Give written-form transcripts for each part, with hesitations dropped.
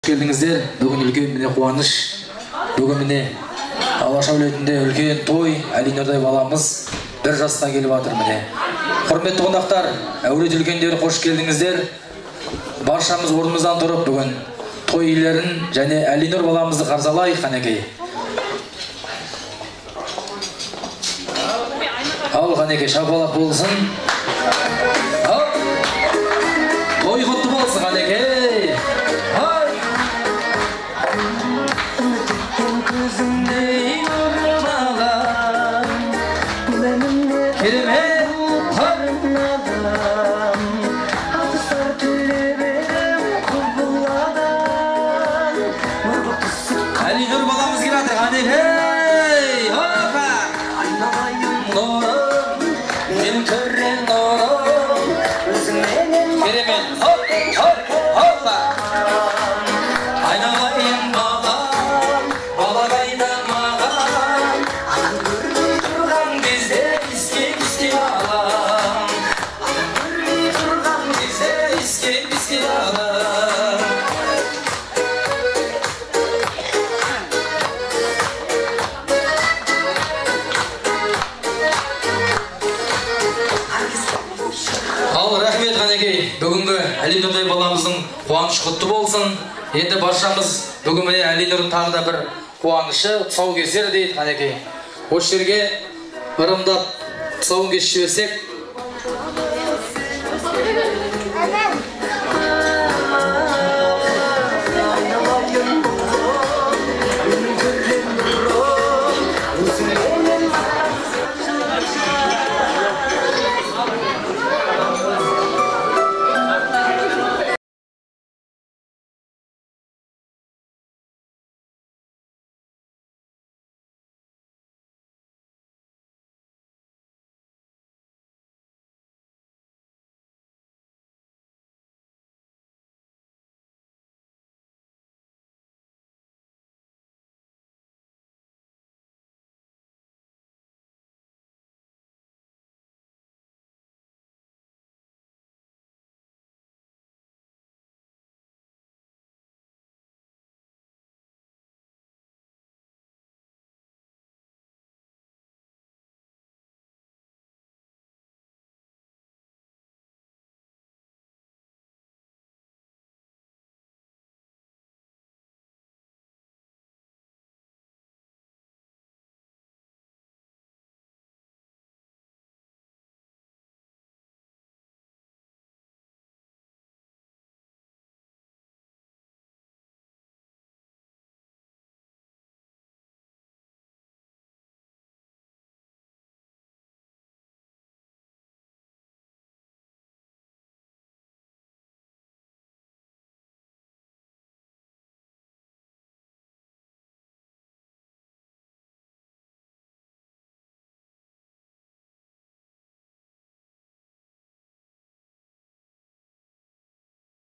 Келдіңіздер, бүгін үлкен міне қуаныш, бүгін міне Алаш әулетінде үлкен той, Әлинұрдай баламыз бір жасына келіп жатыр міне. Құрметті қонақтар, әулет үлкендері қош келдіңіздер. Баршамыз орнымыздан тұрып бүгін той иелерін және Әлинұр баламызды қарсы қанекей. Ал қанекей шапалақ болсын. Ал той құтты болсын қанекей. Әлинұр баламыз келеді, қанекей. Опа! Нұрым, мен көрген нұрым, өзіңнен керемет. Опа! Айналайын балам, бала қайда маған, адам көрмей тұрған кезде еске алам. Адам көрмей тұрған кезде еске алам. Ал рахмет қанекей, бүгінгі Әлинұрдай баламыздың қуанышы құтты болсын. Енді баршамыз бүгін міне Әлинұрдың тағы да бір қуанышы, тұсаукесер дейді қанекей. Осы жерге ырымдап тұсауын кесіп жіберсек.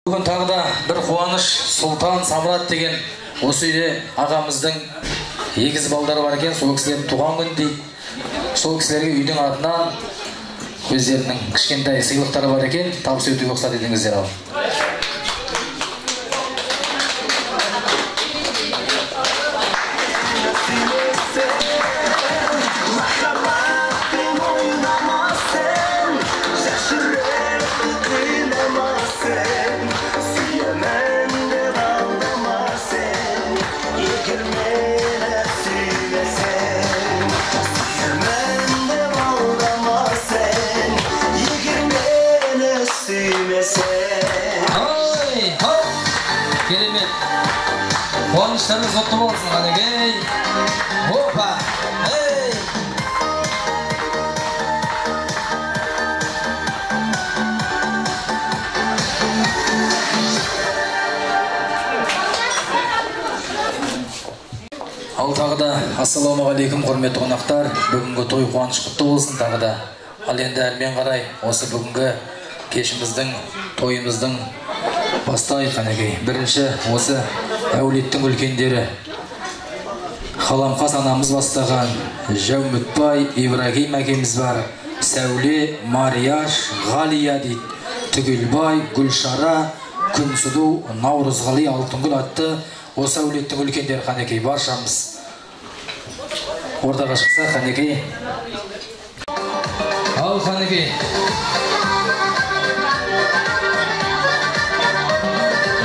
Бүгін тағы да бір қуаныш, Сұлтан Самрат деген осы үйде ағамыздың егіз балдары бар екен, сол кісілердің туған күні дейді. Сол кісілерге үйдің атынан өздерінің кішкентай сыйлықтары бар екен, табыс өтуге рұқсат етіңіздер ал. Қуаныштарыңыз құтты болсын қанекей. Опа! Ей! Ал тағы да ассалаумағалейкум құрметті қонақтар. Бүгінгі той қуаныш құтты болсын тағы да. Ал енді әрмен қарай осы бүгінгі кешіміздің, тойымыздың бастайық қанекей. Бірінші осы әулеттің үлкендері Қаламқас анамыз бастаған Жәумітбай Ибрагим әкеміз бар, Сәуле, Марияш, Ғалия дейді. Түгелбай, Гүлшара, Күнсұлу, Наурызғали, Алтынгүл атты осы әулеттің үлкендері Қанекей баршамыз. Ортаға шықса Қанекей. Ал Қанекей.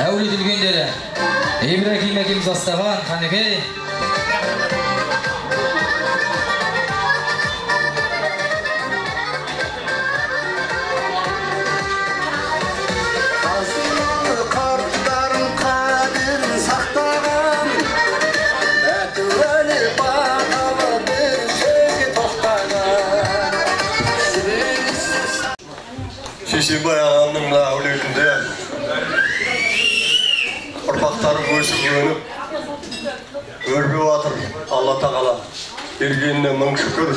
Әулет үлкендері Ибрахим әкеміз бастаған Қанекей. Шешенбай ағамның әулетінде ұрпақтары өсіп өніп өрбіп жатыр. Алла тағала бергеніне мың шүкір.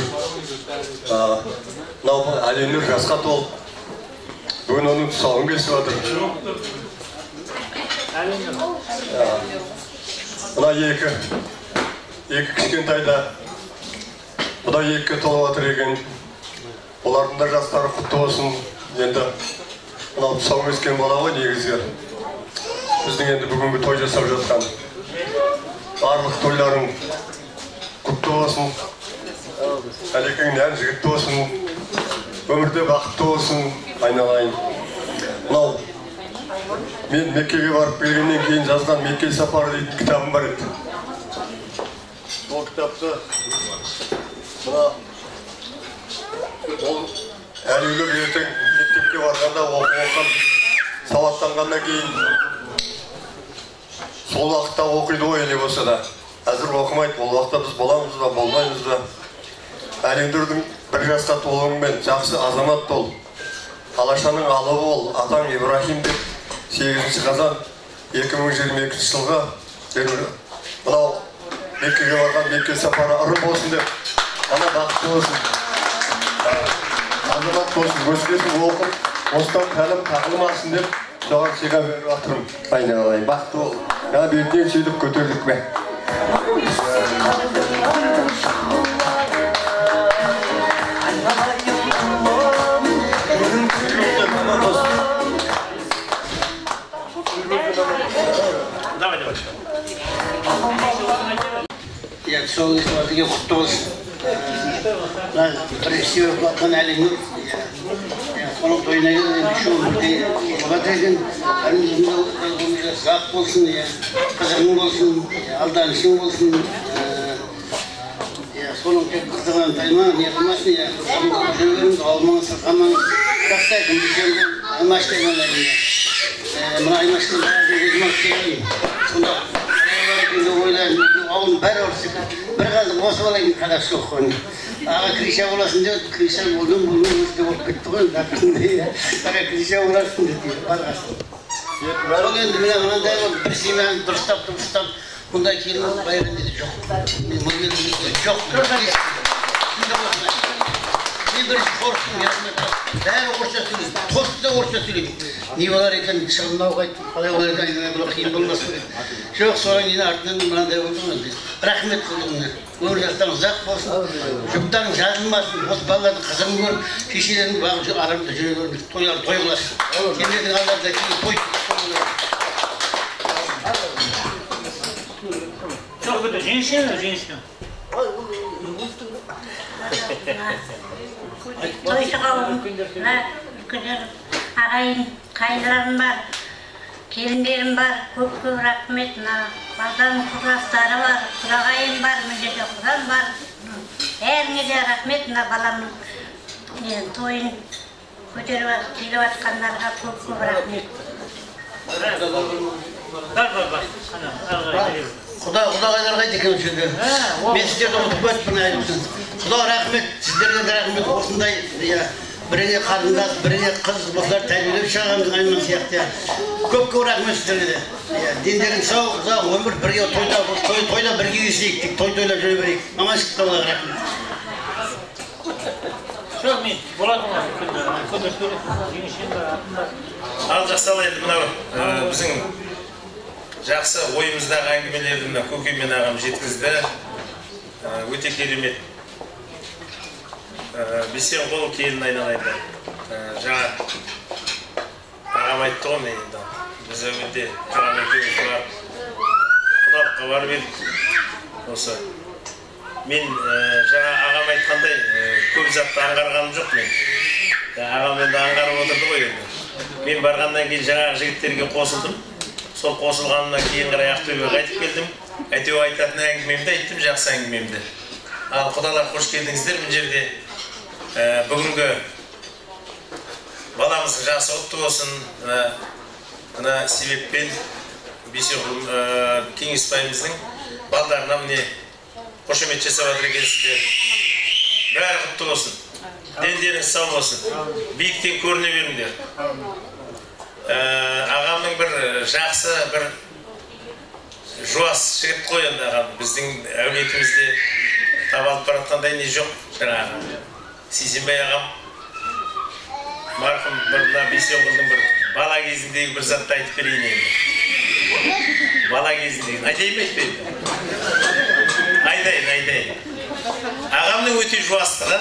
Мынау әлемдер жасқа толып, бүгін оның тұсауын кесіп жатыр. Мына екі кішкентайда бұда екіге толып жатыр екен. Олардың да жастары құтты болсын. Енді мынау тұсау кескен бала ғой негізгі. Біздің енді бүгінгі той жасап жатқан барлық тойларың құтты болсын. Әлекең ән жігітті болсын. Өмірде бақытты болсын, айналайын. Мынау мен Меккеге барып келгеннен кейін жазған Мекке сапары дейтін кітабым бар еді. Ол кітапты әлеулер ертең мектепке барғанда оқыған, сауаттанғаннан кейін сол уақытта оқиды ғой не болса да. Әзір оқымайды, ол уақытта біз боламыз ба, болмаймыз ба. Әлемдердің бір жасқа толуыңмен жақсы азамат бол. Алашаның алы бол, атаң Ибрахим деп 8 қазан 2022 жылға мынау Меккеге барған Мекке сапары ырым болсын деп, ана бақытты болсын. Азамат болсын, өскесін оқып, осыдан тәлім тағылым алсын деп, соған сыйға беріп жатырмын. Айналайын, бақытты бол. Бертен сөйтіп көтердік бе. Сол кездерге құтты болсын. Бірінші өкілатқан әлемнің соның тойына келген үшеу бірдей болады екен. Әлеміздің зақ болсын, қызығың болсын, алданышың болсын. Соның тек қызығынан тайма, не қылмасын, жүргеніміз, алмаңыз, сырқамаңыз. Жақсайтын бішерді аймаштың әлемінде. Мұна аймаштың өзім алып келейін. Сонда ойлаймын, ауылын бәрі ұрсып, бір қазір осы балайын қадақ жоқ қойын. Аға Криша боласын деп, Криша болдың өзді болып кетті ғой, аға Криша боласын деп, барғасын. Ол енді мынандай болды, бір семьяны дұрыстап, мұндай келін байырын деді жоқ. Мен бұл елді жоқ. Мен бірінші қорықтың, бәрі орысша сөйлейді, тосты да орысша сөйлейді. Не болар екен, шығымнау қайты, қалай болар екен, бұл қиын болмас қой. Жоқ, содан кейін артынан мынандай болды ғой. Рахмет қылуына. Өмір жастарың ұзақ болсын, жұптарың жазылмасын, осы балалардың қызығын көріп, шешелердің бағып арамда жүре көріп, тойлар той қыласын. Кемдердің алдарда кейін той. Жоқ, бұды женщина, женщина. Тойшы қауым, ағайын, қайындарым бар, келіндерім бар, көп рахмет. Балдан құрастары бар, құрағайым бар, мүндерде құран бар. Әріңе де рахмет, баламның тойын көтеріп келіп жатқандарға көп рахмет. Құда қайдар қайда екен үшінде. Мен сіздерді ұмытып өтпін айтыпсың. Құда рахмет, сіздерге де рахмет. Осындай біріңе қарындас, біріңе қыз бұлар тәрбиелеп шығарғандың айман сияқты. Көп рахмет сіздерге де. Дендерің сау, ұзақ өмір бірге тойда бірге өсейік, тек той-тойлап жүре берейік. Аманшылықта болайық, рахмет. Жоқ, мен болады ма? Көмір көріп, жеңішен бар, атын бар. Ал жасал енді мынау біздің жақсы ойымыздағы әңгімелерді мына көкемен ағам жеткізді. Өте керемет. Бесен қол келін айналайында. Жаңа ағам айтты ғой мен енді. біз әуелде тұрған екеуміз барып құдалыққа барып едік. Осы мен жаңа ағам айтқандай көп затты аңғарғаным жоқ мен. Ағам енді аңғарып отырды ғой енді. Мен барғаннан кейін жаңағы жігіттерге қосылдым. Сол қосылғаннан кейін қарай Ақтөбеге қайтып келдім. Әйтеуір айтатын әңгімемді айттым, жақсы әңгімемді. Ал құдалар қош келдіңіздер. Бұл жерде бүгінгі баламыздың жасы құтты болсын. Мына себеппен Бейсенқұл Кеңесбайымыздың балдарына міне қошемет жасап жатыр екенсіздер. Бәрі құтты болсын. Дендеріңіз сау болсын. Биіктен көріне беріңдер. Ағамның бір жақсы, бір жуас жігіт қой енді ағам. Біздің әулетімізде табалып баратқандай не жоқ. Жаңағы Сейсенбай ағам марқұм мына Бейсенқұлдың бір бала кезіндегі бір затты айтып берейін енді. Бала кезіндегі. Айтайын ба айтпайын? Айтайын. Ағамның өте жуастығы.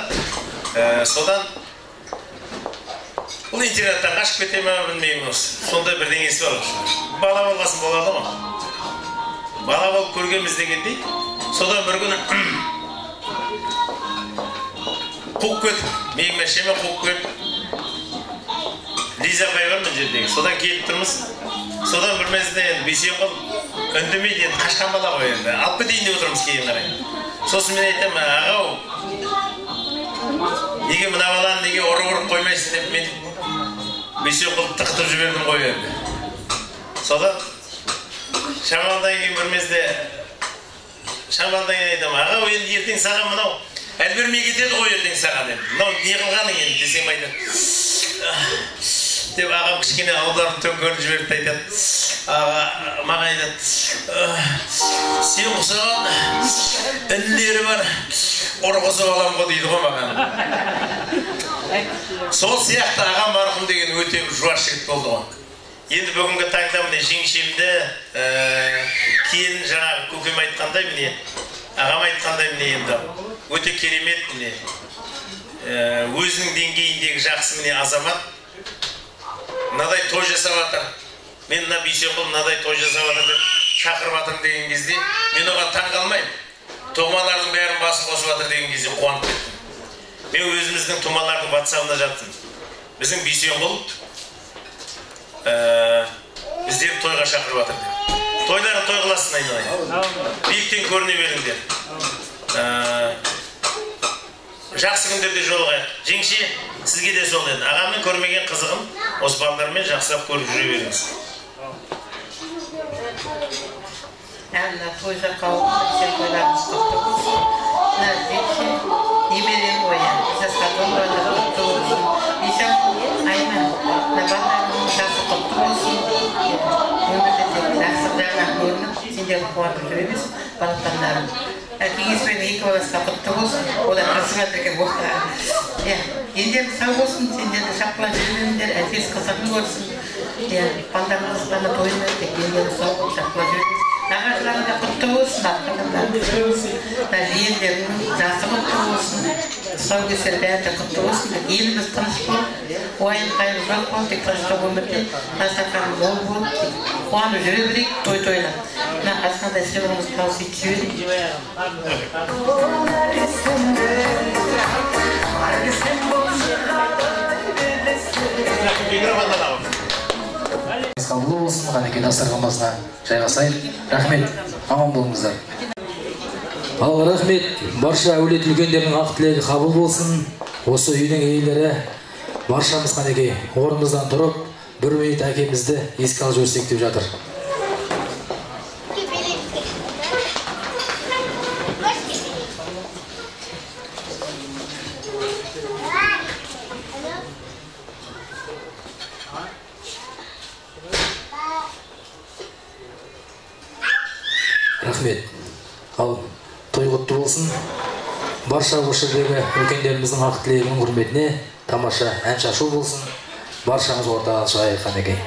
Содан бұл интернеттен қашып кете ме білмеймін осы. Сондай бірдеңесі бар. Бала болғасын болады ма? Бала болып көргенбіз дегендей. Содан бір күні қуып кетіп, менің мәшеме қуып кетіп, Лиза апай бар мына жердегі. Содан келіп тұрмыз. Содан бір мезгілде енді Бейсенқұл үндемейді, енді қашқан бала ғой енді. Алып кетейін деп отырмыз кейін қарай. Сосын мен айтамын, ағау, неге мына баланы неге ұрып қоймайсың деп мен Бейсенқұлды тықытып жібердім ғой енді. Содан шамалдан кейін бір мезде шамалдан кейін айтамын, ағау енді ертең саған мынау әл бермей кетеді ғой ертең саған енді. Мынау не қылғаның енді десем айтады. Деп ағам кішкене аударып төңкеріп жіберді айтады. Аға маған айтады, сен құсаған інілері бар, ұрғызып алам ғой дейді ғой маған. Сол сияқты ағам марқұм деген өте жуас жігіт болды ғой. Енді бүгінгі таңда міне жеңшемді кейін жаңағы көкем айтқандай міне ағам айтқандай міне енді өте керемет міне өзінің деңгейіндегі жақсы міне азамат мынадай той жасап жатыр. Мен мына Бейсенқұл мынадай той жасап жатыр деп шақырып жатырмын деген кезде мен оған таң қалмаймын. Томалардың бәрін басын қосып жатыр деген кезде қуанып кеттім. Мен өзіміздің томалардың WhatsApp-ына жаттым. Біздің Бейсенқұл біздер тойға шақырып жатыр деп. Тойларын той қыласын айналайын. Биіктен көріне беріңдер. Жақсы күндерде жолығайық. Жеңше, сізге де сол енді. Ағамның көрмеген қызығын осы балдармен жақсылап көріп жүре беріңіз. Әміна тойға қауып, сен тойларымыз құтты болсын. Мына жеңше, немерен қоян. Жасқа домбырада құтты болсын. Бейсенқұл, айна, мына балдарымыз жасы құтты болсын. Өмірде тек жақсы жағынан көрініп, сендер қуатып жүреміз, балықтандарым. Кеңесбайдың екі баласына құтты болсын. Одан қасып жатыр екен боқтар. Ендер сау болсын, сендерді шапқылап жүріңдер, әкес қызығын көрсін. Балдарымыз ғана тойын өтті, ендер сау болып шапқылап жүріңіз. Ағашыларың да құтты болсын, артқандар құтты болсын. Жиендерің жасы құтты болсын. Сау кесер бәрі де құтты болсын. Еліміз тыныш болып, уайым қайым жоқ болып, тек тыныштық өмірде дастархан мол болып, қуанып жүре берейік, той-тойлап. Мына азғандай сыйлығымыз тауысып жіберейік. Қабыл болсын, қанекей дастарханымызға жайғасайық. Рахмет, аман болыңыздар. Ал рахмет, барша әулет үлкендердің ақ тілегі қабыл болсын. Осы үйдің иелері баршамыз қанекей орнымыздан тұрып, бір минут әкемізді еске алып жіберсек деп жатыр. Рахмет. Ал той құтты болсын. Барша осы жердегі үлкендеріміздің ақ тілегінің құрметіне тамаша ән шашу болсын. Баршаңыз ортаға шығайық қанекей.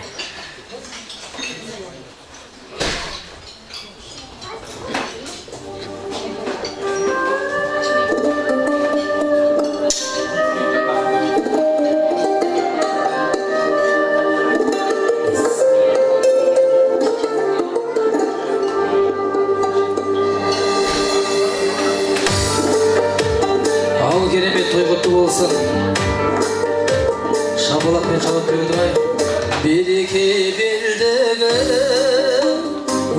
çalып бере тұрайын. Береке белдігі,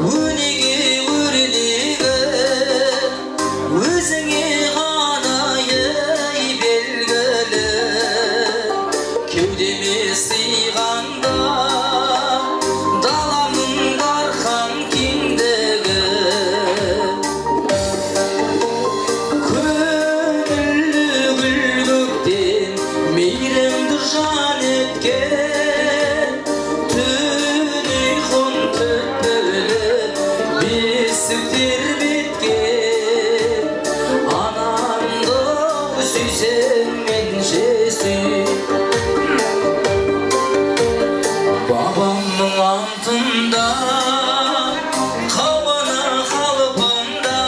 өнеге өрнегі, өзіңе ғана ей белгілі. Кеудеме сыйғанда даламның дархан кеңдігі. Babamның антында, қабана қалпында,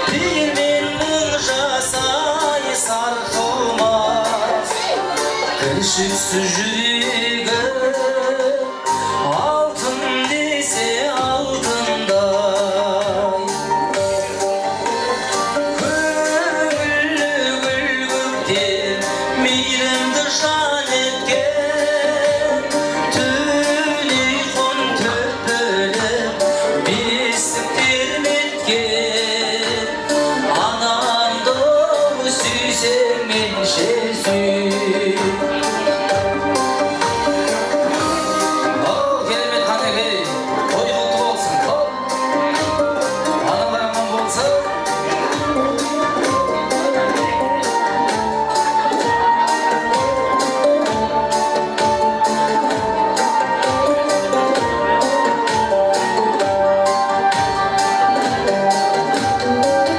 пейілмен мұң жасай сарқылмас. Кіршіксіз жүрегі, алтын десе алтындай. Көңілі гүл көктен, мейірімді жан еткен, түлей қон төпіліп, бесік терметкен. Анамды сүйсең менше сүй. Керемет Қанеке, той құтты болсын. Аналар аман болсын.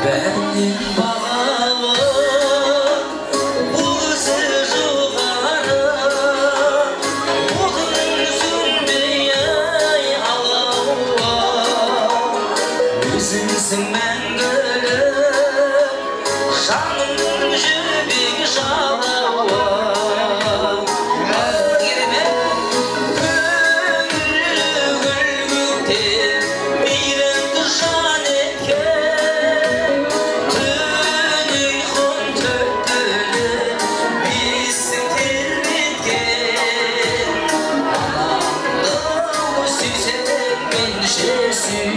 Бәрінен бағалы, өзі жоғары, отының сөнбей ай алауға. Өзіңсің мәңгілі, жанымның жүрбек жалауы. Көңілі гүл көктен, мейірімді жан еткен, түлей қон төпіліп, бесік терметкен. Анамды сүйсең менше сүй.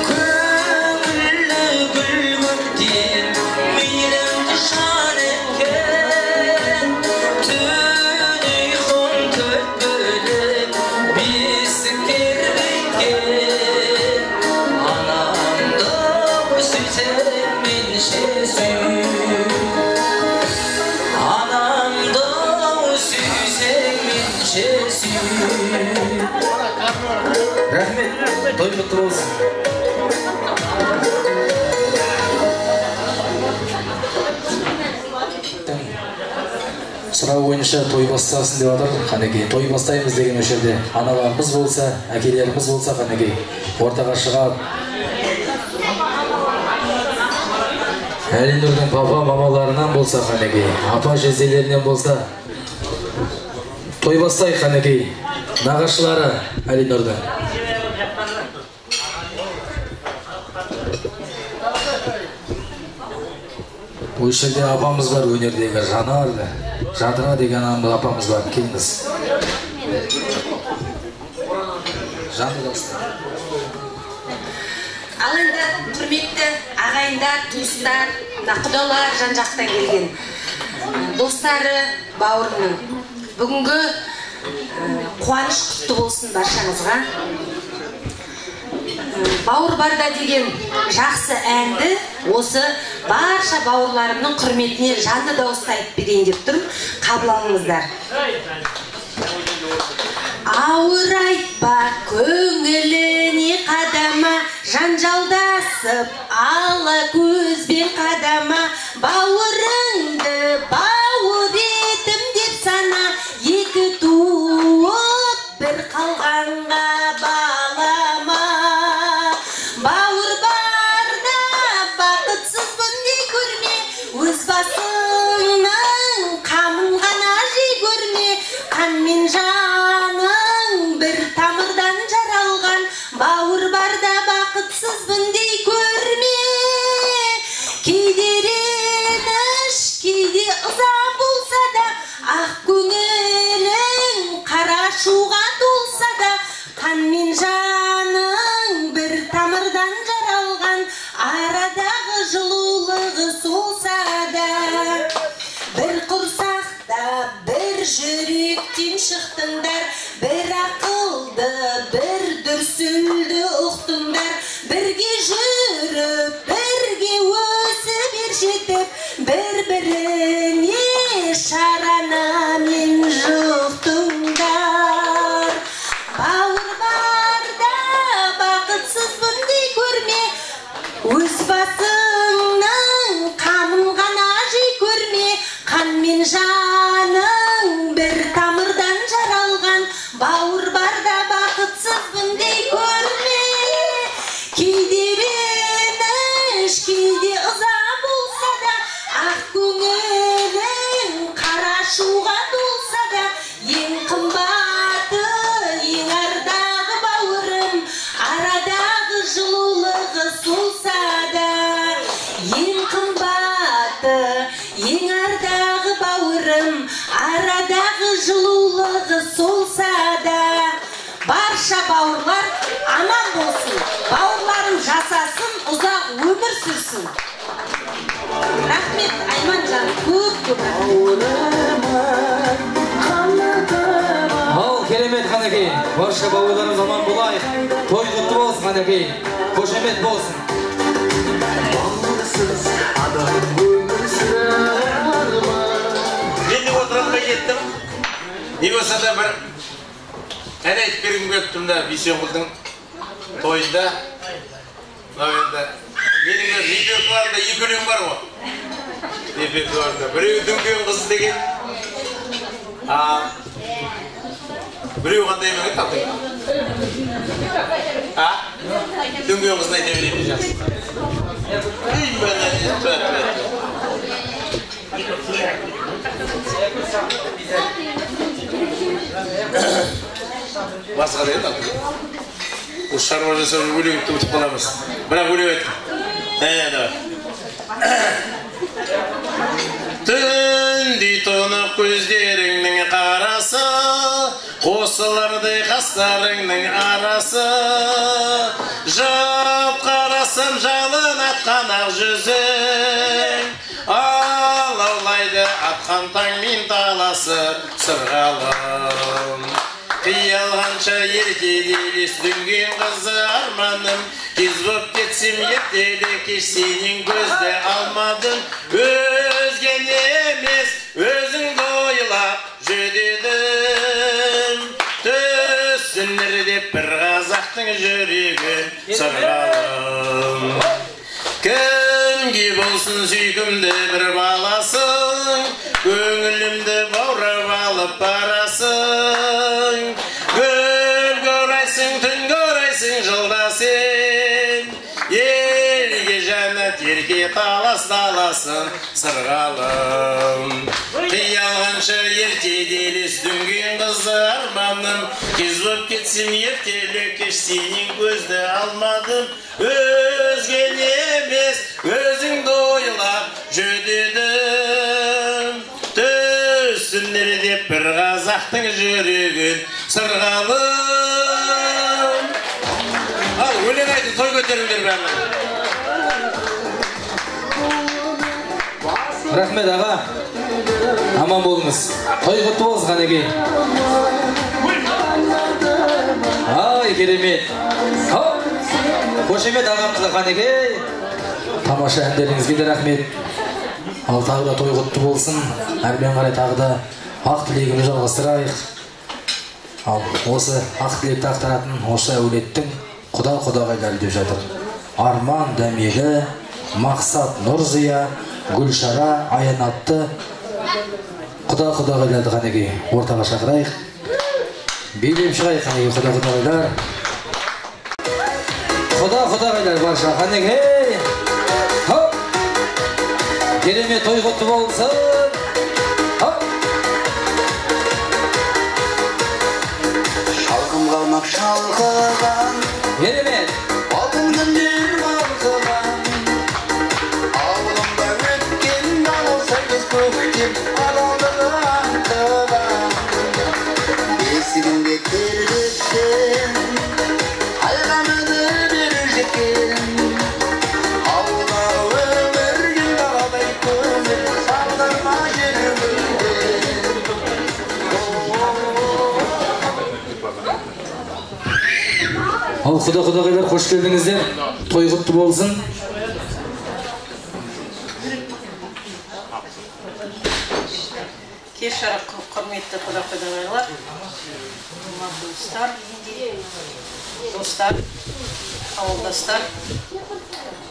Көңілі гүл көктен, мейірімді жан еткен, түлей қон төпіліп, бесік терметкен. Анамды сүйсең менше сүй. Анамды сүйсең менше сүй. Рахмет, той құтты болсын. Сұрау бойынша той бастасын деп жатыр Қанеке. Той бастаймыз деген осы жерде аналарымыз болса, әкелеріміз болса Қанеке, ортаға шығып, Әлинұрдың папа мамаларынан болса Қанеке, апа жезделерінен болса, той бастай Қанеке. Нағашылары Әлинұрдың. Осы жерде апамыз бар, өнердегі Жанар, Жадыра деген апамыз бар. Келіңіз. Ал енді құрметті ағайындар, туыстар, құдалар жан-жақтан келген достары, бауырының бүгінгі қуаныш құтты болсын баршаңызға. Бауыр барда деген жақсы әнді осы барша бауырларымның құрметіне жанды дауыста айтып берейін деп тұрмын. Қабыл алыңыздар. Ауыр айтпа көңіліне қадама, жанжалдасып ала көзбен қадама, бауырыңды бауыр етім деп сана, екі туып бір қалғанға балама. Бауыр барда бақытсызбын дей көрме, өз басыңның қамын ғана жей көрме, қанмен жаның бір тамырдан жаралған, бауыр барда бақытсызбын дей көрме. Кейде реніш, кейде ыза құрсақта бір жүректен шықтыңдар, бір ақылды, бір дүрсілді ұқтыңдар, бірге жүріп, бірге өсіп жетіп, бір-біріне шаранамен жұқтыңдар. Бауыр барда бақытсызбын дей көрме, өз басыңның қамын ғана жей көрме, қан мен жаның бір тамырдан жаралған. Бауыр барда бақытсызбын дей көрме, кейде реніш, кейде ыза болса да, ақ көңілің қара шуға толса да, ең қымбаты, ең ардағы бауырым, арадағы жылулығы солса да. Ең қымбаты, ең ардағы бауырым, арадағы жылулығы солса да. Барша бауырлар аман болсын, бауырларым жасасын, ұзақ өмір сүрсін. Рахмет Айманжан, көп-көп Ал керемет Қанекей, барша бауырларымыз аман болайық, той құтты болсын Қанекей, қошемет болсын. Мен де отыратқа кеттім, не болса да бір ән айтып бергім келіп тұрмын да, Бейсенқұлдың тойында. Менің репертуарымда екі өлең бар ғой. Репертуарымда біреу дүнген қыз деген, біреу қандай ма еді тапты? Дүнген қызын айта берейін жақсы. Басқа да еді тапты. Осы шаруа жасап өлеңді ұтып қаламыз. Бірақ өлең айтты. Түндей тұнық көздеріңнің қарасы, қосылардай қастарыңның арасы, жап қарасам жалын атқан ақ жүзің, алаулайды атқан таңмен таласып сырғалым. Қиялғанша ертеделес дүнген қызы арманым, кез боп кетсем ертелі кеш сенен көзді алмадым. Өзген емес, өзіңді ойлап жүдедім. Түсінір деп бір қазақтың жүрегін сырғалым. Кімге болсын сүйкімді бір баласың, көңілімді баурап алып барасың. Гүл көрайсың, түн көрайсың жылда сен, елге жәннат ерке талас-таласын сырғалым. Қиялғанша ертеделес дүнген қызы арманым, кез боп кетсем ертелі кеш сенен көзді алмадым. Өзген емес, өзіңді ойлап жүдедім. Түсінер деп бір қазақтың жүрегін сырғалым. Ал өлең айтып той көтеріңдер бәрін. Рахмет аға, аман болыңыз, той құтты болсын Қанекей. Ай керемет, қошемет ағамызға Қанекей. Тамаша әндеріңізге де рахмет. Ал тағы да той құтты болсын, әрмен қарай тағы да ақ тілегімізді жалғастырайық. Ал осы ақ тілекті ақтаратын осы әулеттің құда-құдағайлары деп жатыр. Арман дәмелі, Мақсат Нұрзия, Гүлшара Аянатты құда-құдағайларды Қанекей ортаға шақырайық. Билеп шығайық Қанекей құда-құдағайлар. Құда-құдағайлар барша Қанекей. Керемет той құтты болсын. Шалқым қалмақ шалқыған, Керемет. алтын күндер балқыған, ауылымда өткен дауыл сәйкес көктеп адалдығын аңқыған. Бесігінде тербеткен, айғаныңды бері жеткен, ауылда өмірген даладай көңіл сағдырма Ал құда-құдағайлар қош келдіңіздер. Той құтты болсын. Кеш жарық құрметті құда-құдағайлар, достар, ауылдастар.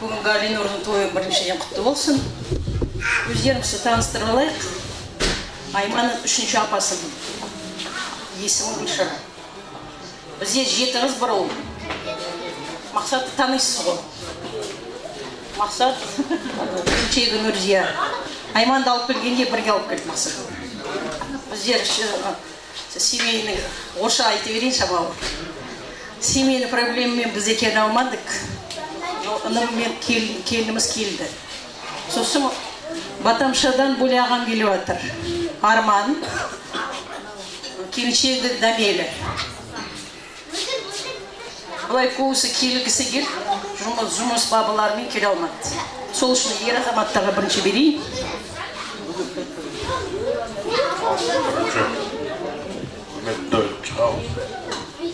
Бүгінгі Алинұрдың тойы біріншіден құтты болсын. Өздерімізді таныстырып алайық. Айманның 3-ші апасы. Есімі Гүлшара. Бізде 7 қыз бар ол. Мақсатты танисыз ғой. Мақсат Күлчегі Нұрзия. Айманды алып келгенде бірге алып келді Мақсат. Біздер семейный, орысша айта берейін шамалы. Семейный проблемамен біз екен алмадық. Ініммен келініміз келді. Сосын Батамшадан бөле ағам келіп жатыр. Арман, келіншегі Дәмелі. Бұлай көбісі келгісі кел, жұмыс бабаларымен келе алмады. Сол үшін ер азаматтарға бірінші берейін.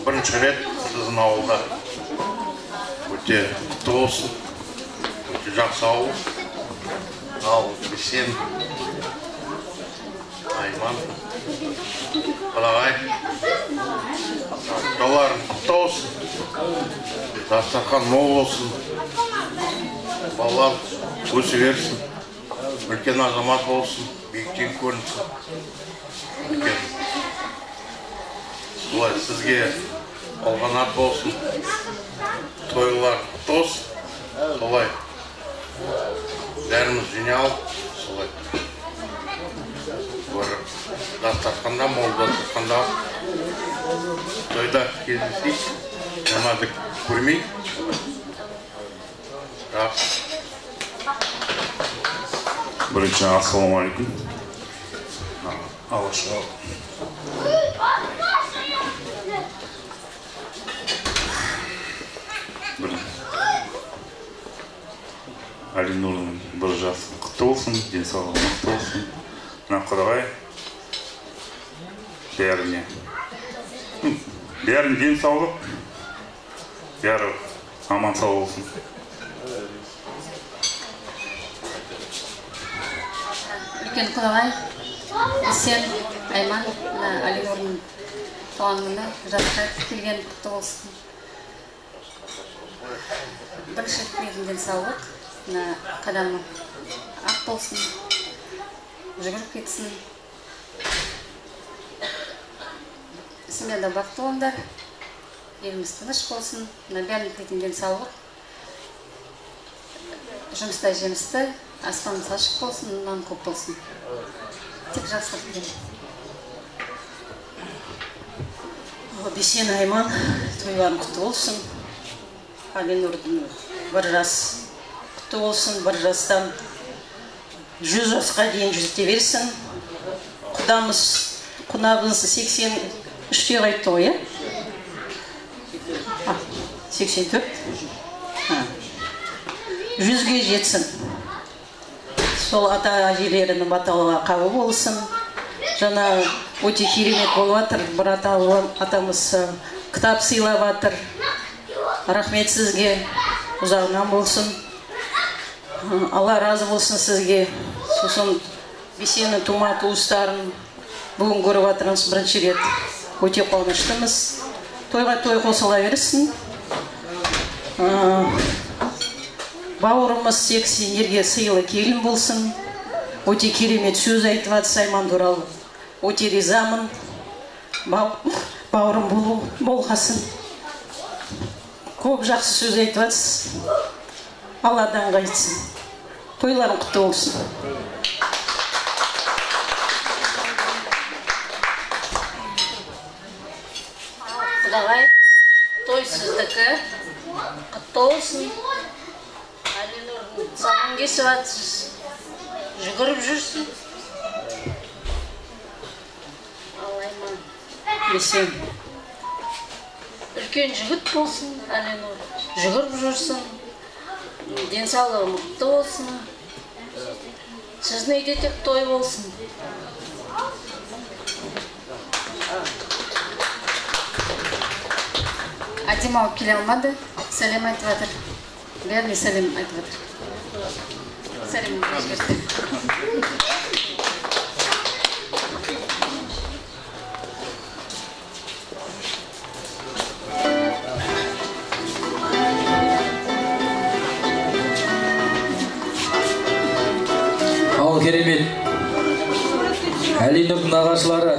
Бірінші рет біздің ауылда өте құтты болсын, өте жақсы ауыл. Ал Бесен, Айман, Қалағай, доларын құтты болсын, дастархан мол болсын, балалар өсе берсін, үлкен азамат болсын, биіктен көрінсін. Солай сізге қолғанат болсын, тойлар құтты болсын, солай бәріміз жиналып, солай бір дастарханда, мол дастарханда тойда кездесейік, жамады көрмей. Бірінші, ассалаумалейкум. Алаша. Алинұрдың бір жасы құтты болсын, денсаулығы мықты болсын. Мына Құдағай бәріне денсаулық, бәрі аман сау болсын. Үлкен Құдағай, Бесен, Айман, Алинұрдың туған күні жасқа келген құтты болсын. Бірінші рет денсаулық, қадамы ақ болсын, жүгіріп кетсін. Сендерді бақытты болыңдар, еліміз тыныш болсын, бәрінің тілейтін денсаулық, жұмыста жемісті, аспанымыз ашық болсын, нан көп болсын. Тек жақсылық тілеймін. Бесен, Айман, тойларың құтты болсын. Алинұрдың бір жас құтты болсын, бір жастан 100 жасқа дейін жүзте берсін. Құдамыз, құнабыз 83-те қайтты ғой, 84. 100-ге жетсін. Сол ата-әжелерінің баталыға қабыл болсын. Жаңа өте керемет болып жатыр. Бір атамыз кітап сыйлап жатыр. Рахмет сізге, ұзағынан болсын. Алла разы болсын сізге. Сосын Бесеннің тума туыстарын бүгін көріп жатырмыз бірінші рет. Өте қуаныштымыз. Тойға той қосыла берсін. Бауырымыз сендерге сыйлы келін болсын. Өте керемет сөз айтып жатыр Айман туралы. Өте ризамын. Бауырым болғасын. Көп жақсы сөз айтып жатсыз. Алладан қайтсын. Тойларың құтты болсын. Құдағай, той сіздікі құтты болсын. Алинұрдың сағын кесіп жатсыз. Жүгіріп жүрсін. Ал Айман, Бесен. Үлкен жігіт болсын, Алинұр. Жүгіріп жүрсін. Денсаулығы мықты болсын. Сіздің үйде тек той болсын. Адем алып келе алмады. Сәлем айтып жатыр. Бәріне сәлем айтып жатыр. Сәлем жіберді. Ал керемет. Әлинұрдың ағашылары.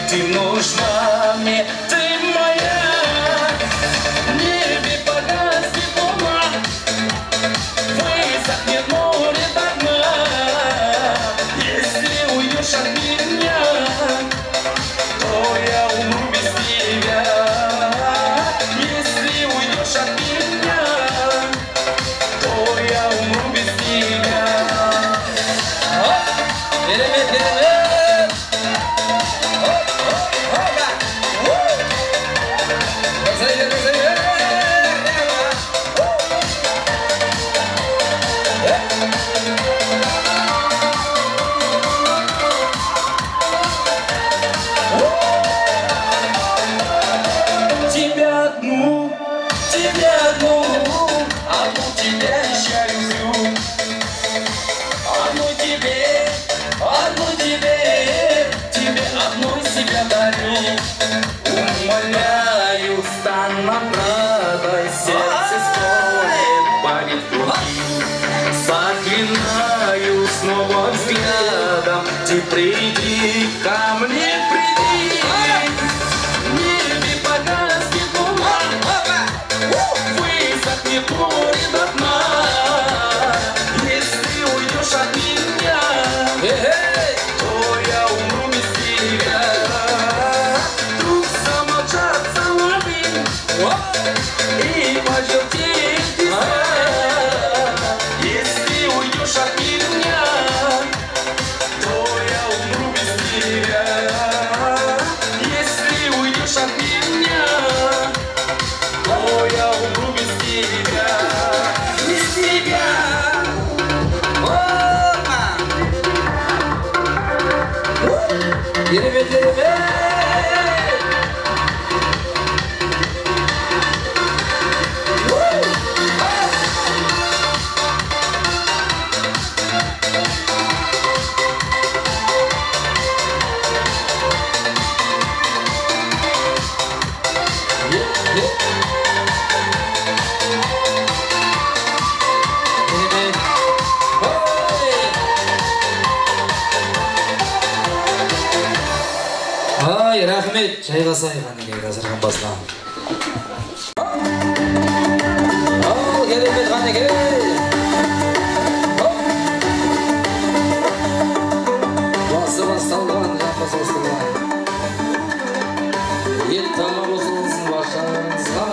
Ты нужна мне, ты моя. В небе погаснет луна, высохнет море до дна. Если уйдешь от меня, то я умру без тебя. Если уйдешь от меня, то я умру без тебя. пожинаю снова взглядом. Ты приди ко мне, приди. В небе погаснет луна, высохнет море до дна. Если уйдешь от меня, то я умру без тебя. Вдруг замолчат соловьи и пожелтеет песня. Если уйдешь от меня, то я умру без тебя. Если уйдешь от меня, то я умру без тебя. Без тебя. Ай, рахмет, жайғасайық әнеге қазірған басына. Ал, керемет қанеге. Басы басталған, жапасы басталған. Ет тама қосылсын башыңызға.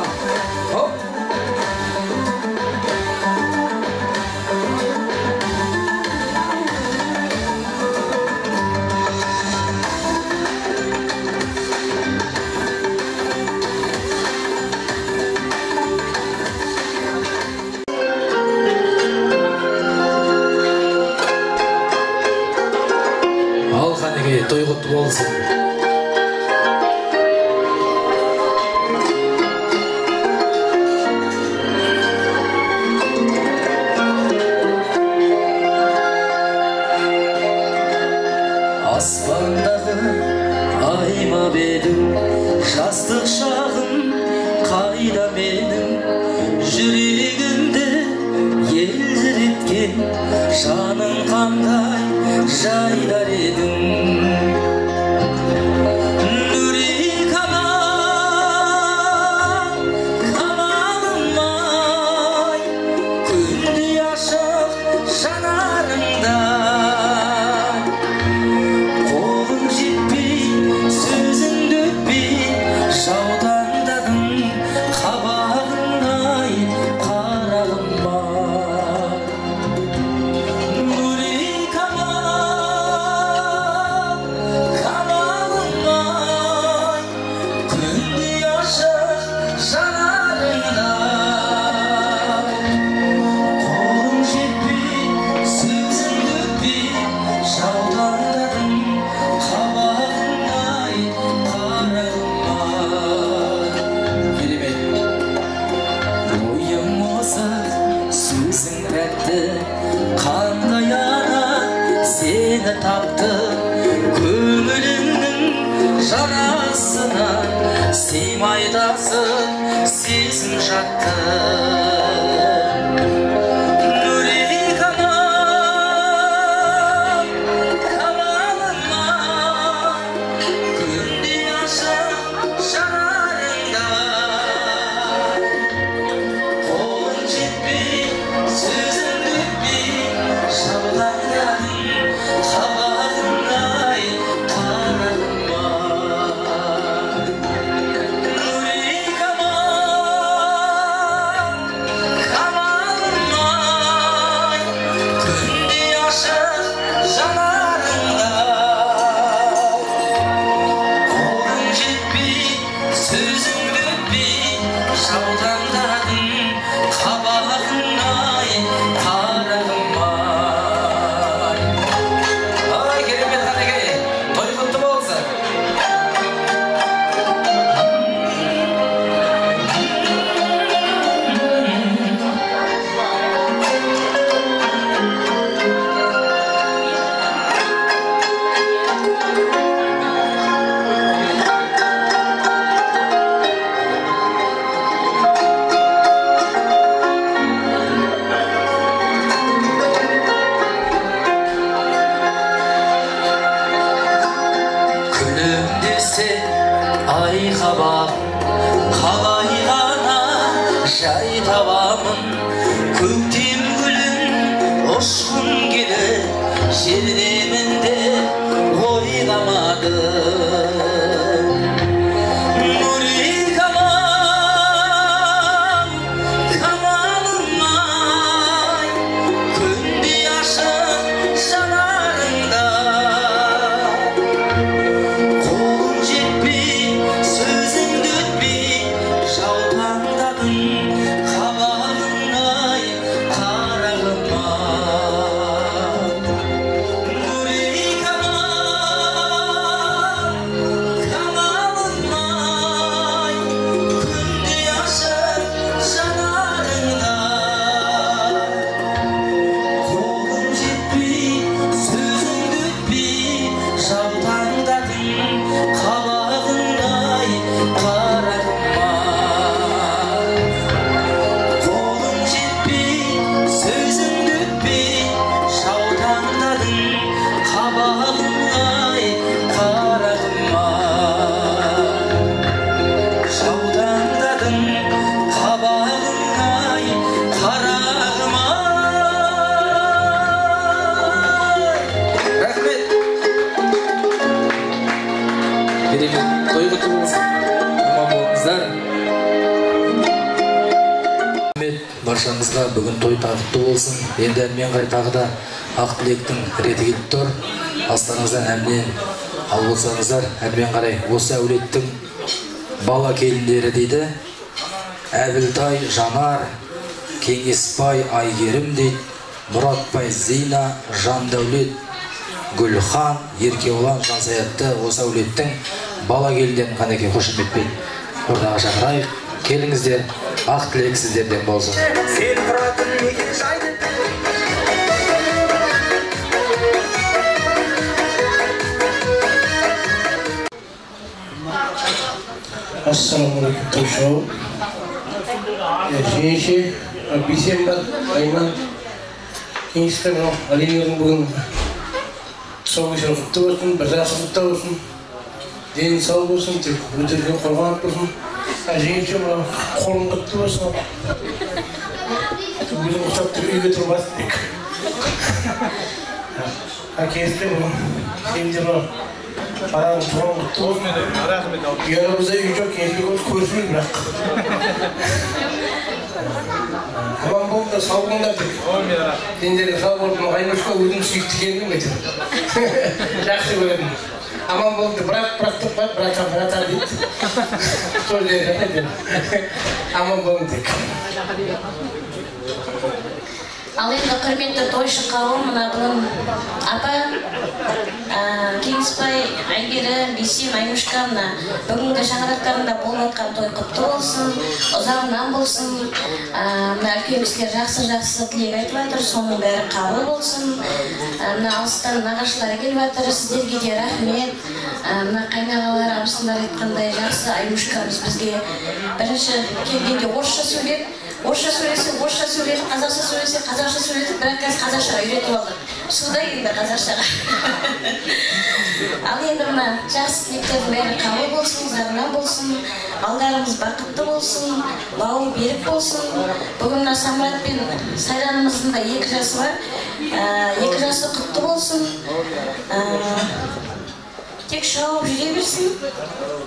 Ал қанеге, той құтты болсын. Аспандағы айма бедің, жастық шағым қайда менің. Жүрегімді елжіреткен жаның қандай жайдар едің. Нүрек анам, қамалым ай, күндей ашық жанарыңда. Қолың жетпей, сөзіңді өтпей, жаутаңдадым қабағыңдай қарағым бар. Нүрек анам, қамалым ай, күндей ашық жанарыңда. Қолың жетпей, сөзіңді өтпей, жаутаңдадым қабағыңдай қарағым бар. Керемет. Ойым осы, сөзің тәтті, қандай ана сені тапты. Көңіліңнің жарасына сыймайдасың, сезім жатты. Нүрек анам, қамалым ай, күндей ашық жанарыңда. Қолың жетпей, сөзіңді өтпей, жаутаңдадым қабағыңдай қарағым бар. Нүрек анам, келсе ай қабақ қалай ғана жай табамын көктем гүлін ұшқын келіп жердемін деп ойламадым баршаңызға бүгін той тағытты болсын. Енді әнмен қарай тағы да ақ тілектің реті келіп тұр. Астарыңыздан әнмен ал болсаңыздар, әнмен қарай осы әулеттің бала келіндері дейді. Әбілтай Жанар, Кеңесбай Айгерім дейді, Мұратбай Зина, Жандәулет Гүлхан, Еркеолан Жансаятты осы әулеттің бала келіндерін қанеке қошеметпен ордаға шақырайық. Келіңіздер, ақ тілек сіздерден болсын. Assalamualaikum Tosho. Жеңеше, Бейсенбай, Айман, кеңестің Алинердің бүгін тұсаукесері құтты болсын, бір жасы құтты болсын, дені сау болсын, тек өтірден қорғанып болсын. Жеңеше, қолым құтты болсын. Өзім ұқсатты үйге тұрмасын дек. Әкесті бүгін сендер Парағын туған құтты болсын. Ұялымызда үй жоқ, кеңеске көрсін бірақ. Аман болды, сау болыңдар деп. Сендерге сау болып, Аймашқа өзім сүйікті келдім етіп. Жақсы көрдім. Аман болды, брат дейді. Сол жерде аман болың дек. Ал енді құрметті тойшы қауым, мына бүгін апа, Кеңесбай, Айгерім, Бейсен, Аймашқа мына бүгінгі шаңырақтарында болып атқан той құтты болсын, ұзағынан болсын. Мына үлкен кісілер жақсы тілек айтып жатыр, соның бәрі қабыл болсын. Мына алыстан нағашылар келіп жатыр, сіздерге де рахмет. Мына қайнағалар, абысындар айтқандай жақсы Аймашқамыз бізге бірінші келгенде орысша сөйлеп, қазақша сөйлесіп, бірақ қазір қазақшаға үйретіп алдық. Суда енді қазақшаға. Ал енді мына жақсы тілектердің бәрі қабыл болсын, ұзағынан болсын, балдарымыз бақытты болсын, бауы берік болсын. Бүгін мына Самрат пен Сайранымыздың да 2 жасы бар. 2 жасы құтты болсын. Тек шауып жүре берсін,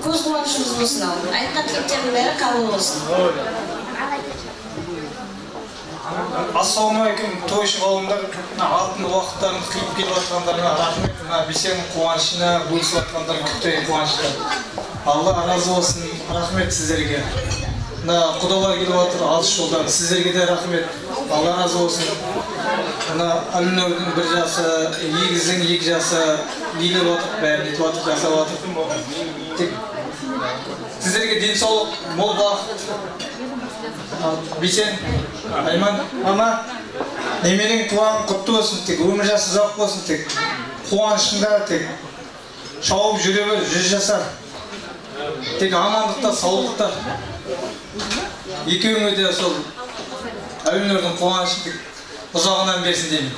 көз қуанышымыз болсын. Айтқан тілектердің бәрі қабыл болсын. Ассалаумағалейкум, тойшы қауымдар, алтын уақыттарын қиып келіп жатқандарына рахмет. Бейсеннің қуанышына бөлісіп жатқандардың күткен қуанышына. Алла разы болсын, рахмет сіздерге. Құдалар келіп жатыр алыс жолдан, сіздерге де рахмет. Алла разы болсын. Әлінөрдің 1 жасы, Егіздің 2 жасы билеп жатыр, бәрін етіп жатыр, жасап жатыр. Сіздерге денсаулық, мол бақыт. Бейсен, Айман, мама, неменің туған құтты болсын, тек өмір жасы ұзақ болсын, тек қуанышында, тек шауып жүре бер, 100 жасар. Тек амандықта, саулықта. Екеуіңе де сол Әлінөрдің қуанышын тек ұзағынан берсін деймін.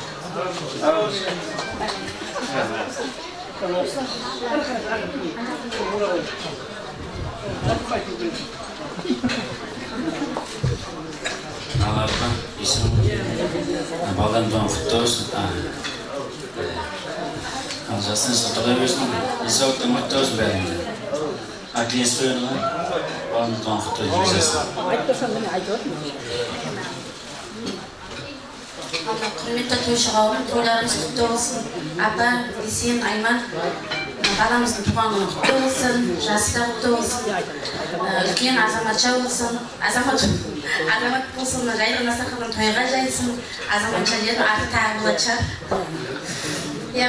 Аларга исем балдан туған құтты болсын. Жасын сатыға берсін, исауыттың құтты болсын бәрінде. Аклес қойырға, балдан туған құтты болсын. Құрметті тойшы қауым, тойларымыз құтты болсын. Апа, Бесен, Айман, баламыздың туған күні құтты болсын, жасы да құтты болсын. Үлкен азаматша болсын, азамат болсын, жайлы насақылын тойға жайсын, азаматша дедім, аты тағы болады шығар.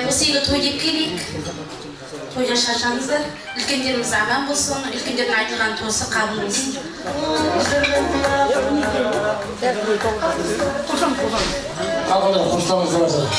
Осы үйге той деп келейік, тойға шаршаңыздар, үлкендеріміз аман болсын, үлкендердің айтылған тосы қабыл болсын. Қалғанда қоштамыздар.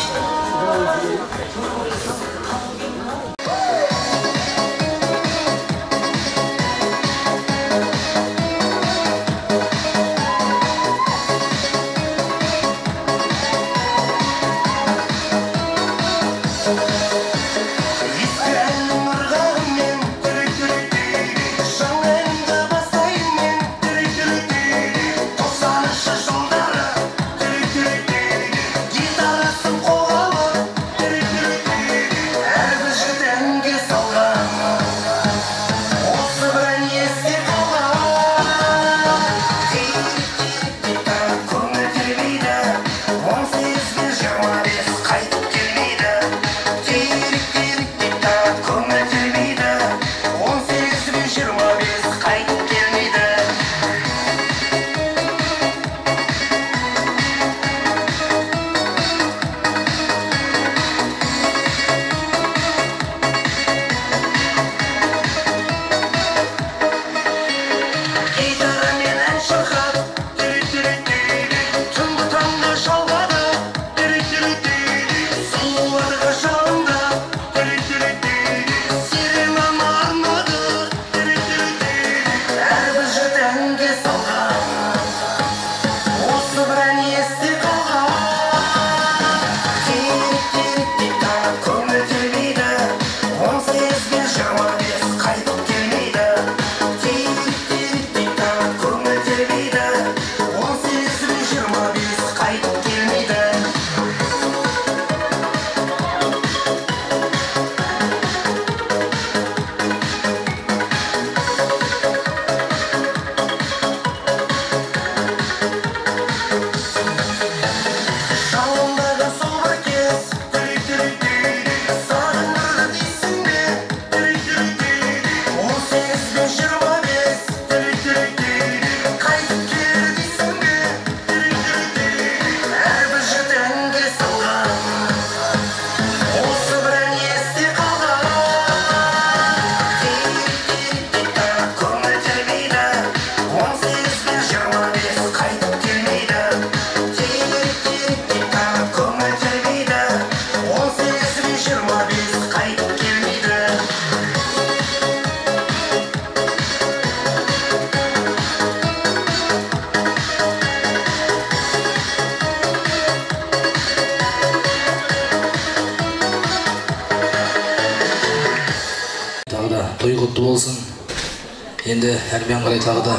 Енді әрмен қарай тағы да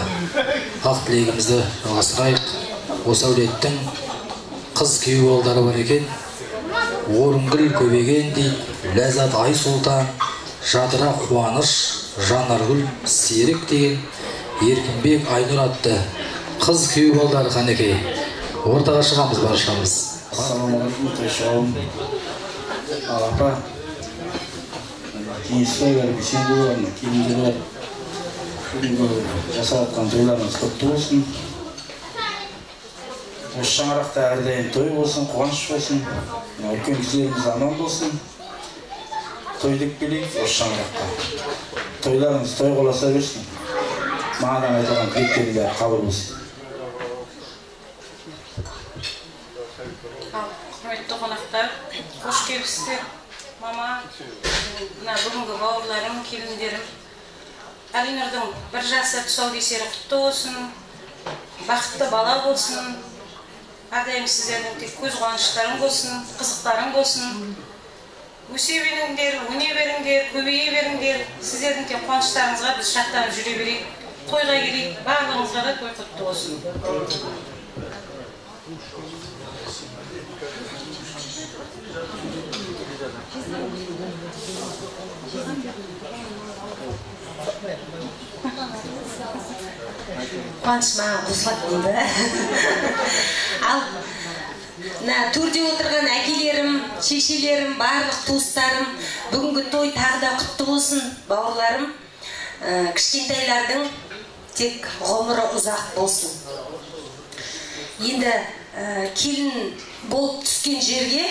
ақ тілегімізді жалғастырайық. Осы әулеттің қыз күйеу балдары бар екен. Орынгүл көбеген дейді, Ләззат Ай Сұлтан, Жадыра Қуаныш, Жанаргүл Серік деген Еркінбек Айнұр атты қыз күйеу балдары қанекей. Ортаға шығамыз баршамыз. Ассалаумағалейкум, тойшауым. Алапа, кеңеске келіп сен болғанына келіндер бүгінгі жасалатқан тойларыңыз құтты болсын. Осы шаңырақта әрдайым той болсын, қуаныш болсын. Үлкен кісілеріміз аман болсын. Той деп келейік осы шаңыраққа. Тойларыңыз той қоласа берсін. Мағадан айтылған тілектердің бәрі қабыл болсын. Құрметті қонақтар, қош келіпсіздер. Мама, бүгінгі бауырларым, келіндерім. Әлинұрдың бір жасы тұсаукесері құтты болсын, бақытты бала болсын, әрдайым сіздердің тек көз қуаныштарың болсын, қызықтарың болсын. өсе беріңдер, өне беріңдер, көбейе беріңдер. Сіздердің де қуаныштарыңызға біз шаттанып жүре берейік. Тойға келейік, барлығыңызға да той құтты болсын. Қуаныш маған қосылады дейді. Ал төрде отырған әкелерім, шешелерім, барлық туыстарым, бүгінгі той тағы да құтты болсын, бауырларым. Кішкентайлардың тек ғұмыры ұзақ болсын. Енді келін болып түскен жерге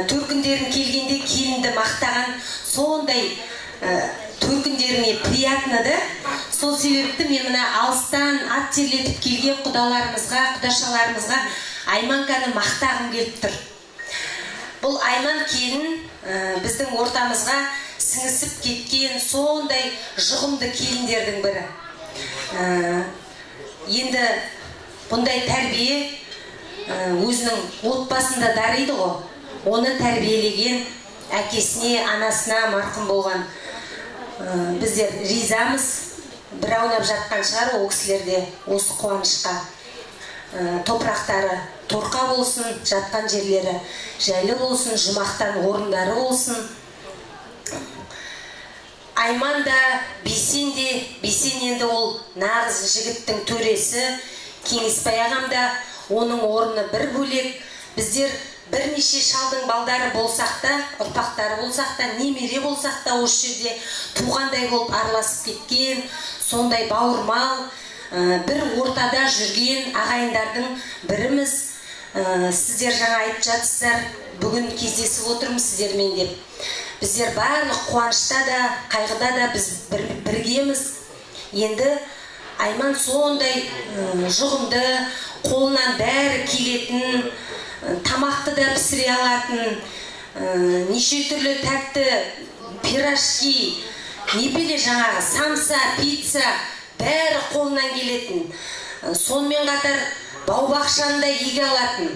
төркіндерін келгенде келінді мақтаған сондай төркіндеріне приятныды. Сол себепті мен мына алыстан ат терлетіп келген құдаларымызға, құдашаларымызға Айманканы мақтағым келіп тұр. Бұл Айман келін біздің ортамызға сіңісіп кеткен сондай жұғымды келіндердің бірі. Енді бұндай тәрбие өзінің отбасында дариды ғой. Оны тәрбиелеген әкесіне, анасына марқұм болған біздер ризамыз. Бір аунап жатқан шығар ол кісілерде осы қуанышқа. Топырақтары торқа болсын, жатқан жерлері жайлы болсын, жұмақтан орындары болсын. Айман да, Бейсен де, Бейсен енді ол нағыз жігіттің төресі, Кеңесбай ағам да, оның орны бір бөлек. Біздер бірнеше шалдың балдары болсақ та, ұрпақтары болсақ та, немере болсақ та осы жерде туғандай болып араласып кеткен, сондай бауырмал, бір ортада жүрген ағайындардың біріміз. Сіздер жаңа айтып жатсыздар, бүгін кездесіп отырмыз сіздермен деп. Біздер барлық қуанышта да, қайғыда да біз біргеміз. Енді Айман сондай жұғымды, қолынан бәрі келетін, тамақты да пісіре алатын, неше түрлі тәтті пирожки, непеле жаңағы самса, пицца бәрі қолынан келетін. Сонымен қатар бау-бақшаны да еге алатын,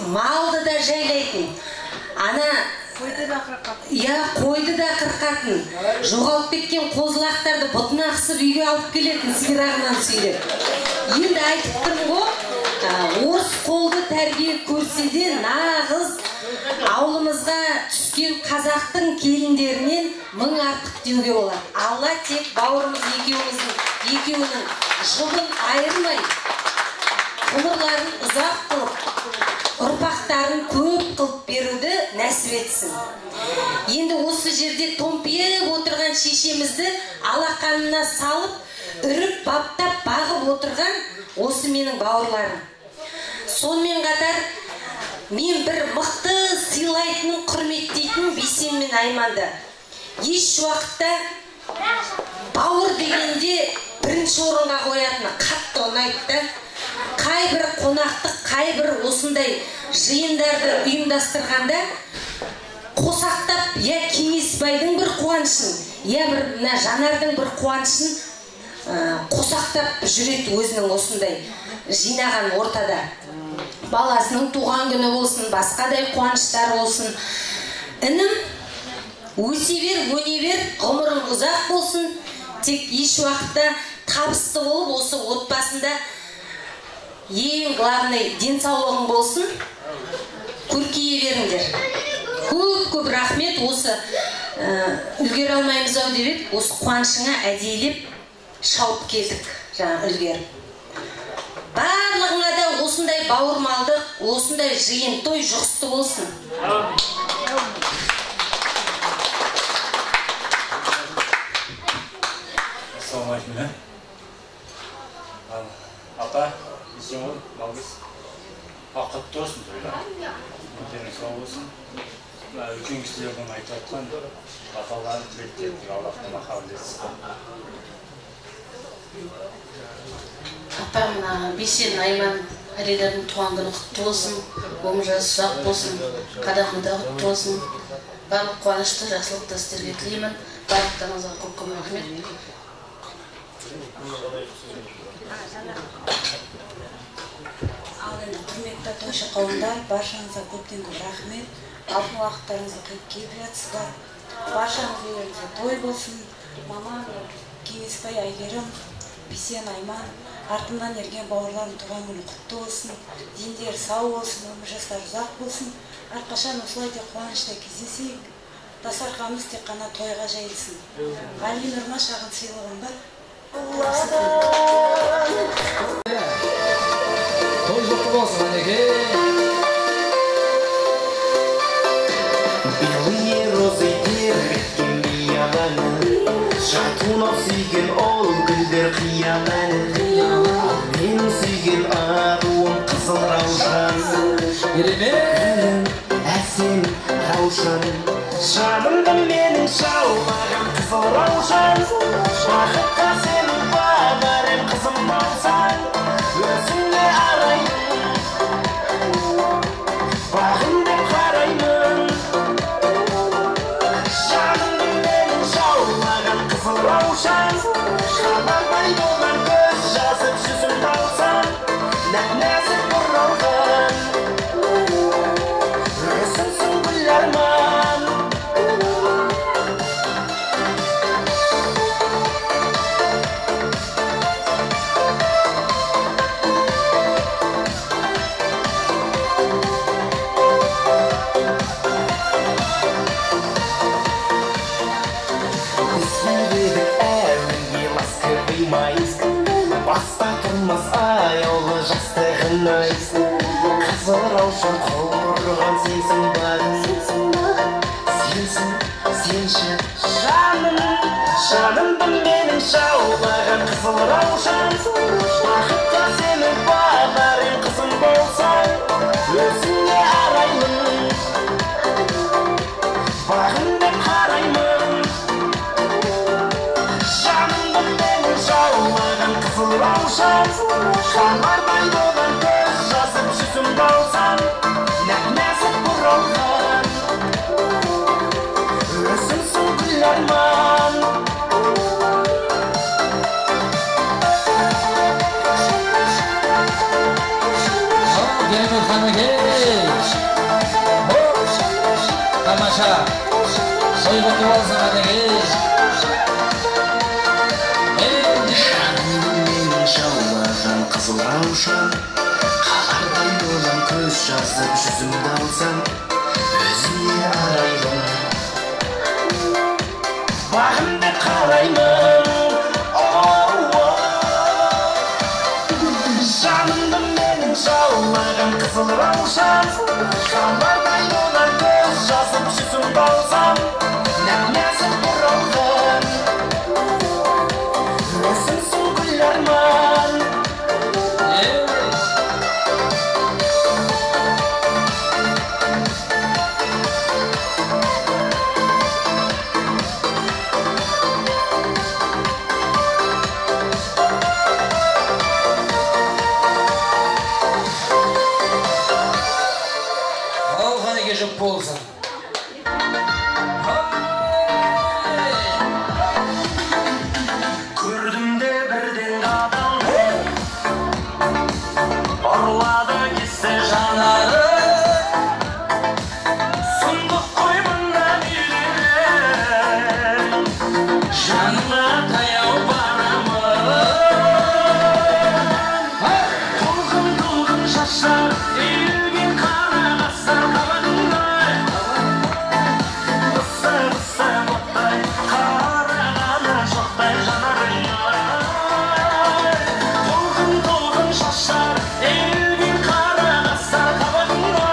малды да жайлайтын. Ана қойды да қырқатын, жоғалып кеткен қозылақтарды бұтына қысып үйге алып келетін, сирағынан сүйреп. Енді айтып тұрмын ғой, орыс қолды тәрбие көрсе де нағыз ауылымызға түскен қазақтың келіндерінен мың артық деуге болады. Алла тек бауырымыз екеуінің жұбын айырмай, ғұмырларын ұзақ қылып, ұрпақтарын көп қылып беруді нәсіп етсін. Енді осы жерде томпиып отырған шешемізді алақанына салып, үріп, баптап, бағып отырған осы менің бауырларым. Сонымен қатар мен бір мықты сыйлайтын, құрметтейтін Бейсен мен Айманды. Еш уақытта бауыр дегенде бірінші орынға қоятыны қатты ұнайды. Қай бір қонақтық, қай бір осындай жиындарды ұйымдастырғанда қосақтап, я Кеңесбайдың бір қуанышын, я бір Жанардың бір қуанышын қосақтап жүреді өзінің осындай жинаған ортада. Баласының туған күні болсын, басқадай қуаныштар болсын. Інім, өсе бер, өне бер, ғұмырың ұзақ болсын. Тек еш уақытта табысты болып, осы отбасында ең главный денсаулығың болсын. Көркейе беріңдер. Көп рахмет, осы үлгер алмаймыз ау деп еді, осы қуанышыңа әдейілеп шауып келдік, жаңа үлгер. Барлығыңа да осындай бауырмалдық, осындай жиын той жұғысты болсын. Ассалаумалейкум. Ата, есен бол, малғыз. Құтты болсын тойлар. Өздеріңіз сау болсын. Үлкен кісілердің айтып жатқан аталарын тілектетіп, Аллахтың махаббат етсін. Апам Бейсен, Айман, Әлилердің туған күні құтты болсын, өмір-жасы ұзақ болсын, қадамында құтты болсын. Барлық қуанышты, жақсылықты сіздерге тілеймін. Барлықтарыңызға көп рахмет. Ал енді құрметті құрметті тойшы қауымдар, баршаңызға көптен көп рахмет. Алтын уақыттарыңызды қиып келіп жатсыздар. Баршаңыз үйлеріңізде той болсын. Мамам, Кеңесбай Айгерім, Бисен Айман, артымнан ерген бауырларым туған күні құтты болсын. Дендері сау болсын, өмір жастары ұзақ болсын. Әрқашан осылай де қуанышта кездесейік. Дастарханымыз тек қана тойға жайылсын. Али Нұрма шағын сыйлығым бар. Той құтты болсын, Анеке. Белые розы тербеткен бияланы, жатунап сүйген ол гүлдер қияланы. Мен сүйген аруым қызыл раушан, гүлім әсем раушан. Жанымда менің шаумаған қызыл раушан, бақытқа сенің бабарым қызым болсаң, өзіңе араймын, бағым деп қараймын. Жанымда менің шаумаған қызыл раушан, хабарбай болған көз жазып жүзімді алсам, нәп-нәзік бұралған, өзіңсің гүл арман. Баста тұрмас аяулы жастығын айсын, қызыл раушан қорған сенсің барым. Сенсің, сенші жанымды менің шаулаған қызыл раушан, бақытқа сенің бабарым қызым болсаң, өзіңе араймын, бағым деп қараймын. Жанымды менің шаулаған қызыл раушан, хабарбай болған көз жазып жүзімді алсам, нәп-нәзік бұралған, өзіңсің гүл арман. Керемет Ханеке. Тамаша. Той құтты болсын, Ханеке. Шаулаған қызыл раушан, қалардай болған көз жазып жүзімді алсам, өзіңе араймын, бағым деп қараймын. Жанымды менің шаулаған қызыл раушан, қалардай болған көз жазып жүзімді алсам, нәп-нәзік бұралған, өзіңсің гүл арман. Ал Ханеке жұп болсын. Көрдім де бірден адамды, ұрлады кесті жанары. Сұмдық қой мұнда билері, жанына таяу барамын. Толқын шашар, үйілген қара қастар қабатында. Бұсы оттай, қарағаны жоқтай жанарыңа. Толқын шашар, үйілген қара қастар қабатында.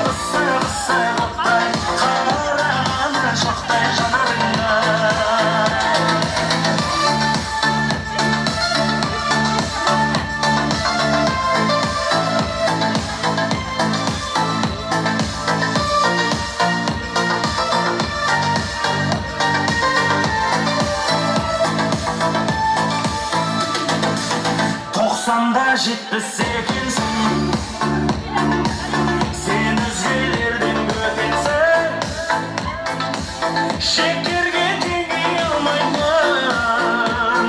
Бұсы оттай, қарағаны жоқтай жанарыңа. Тоқсанда жетпіс екенсің, сен өзгелерден бөтенсің, шекерге теңей алмаймын,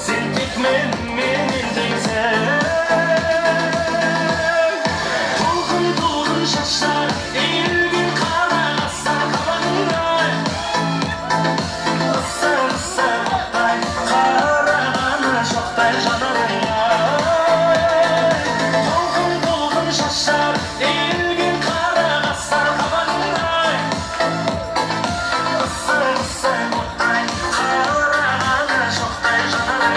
сен тек менімен теңсің. şaşar ilgin kara asar kalanlar ısır ısır oktay karağanı şoktay janarlar dolgun dolgun şaşar ilgin kara asar kalanlar ısır ısır oktay karağanı şoktay janarlar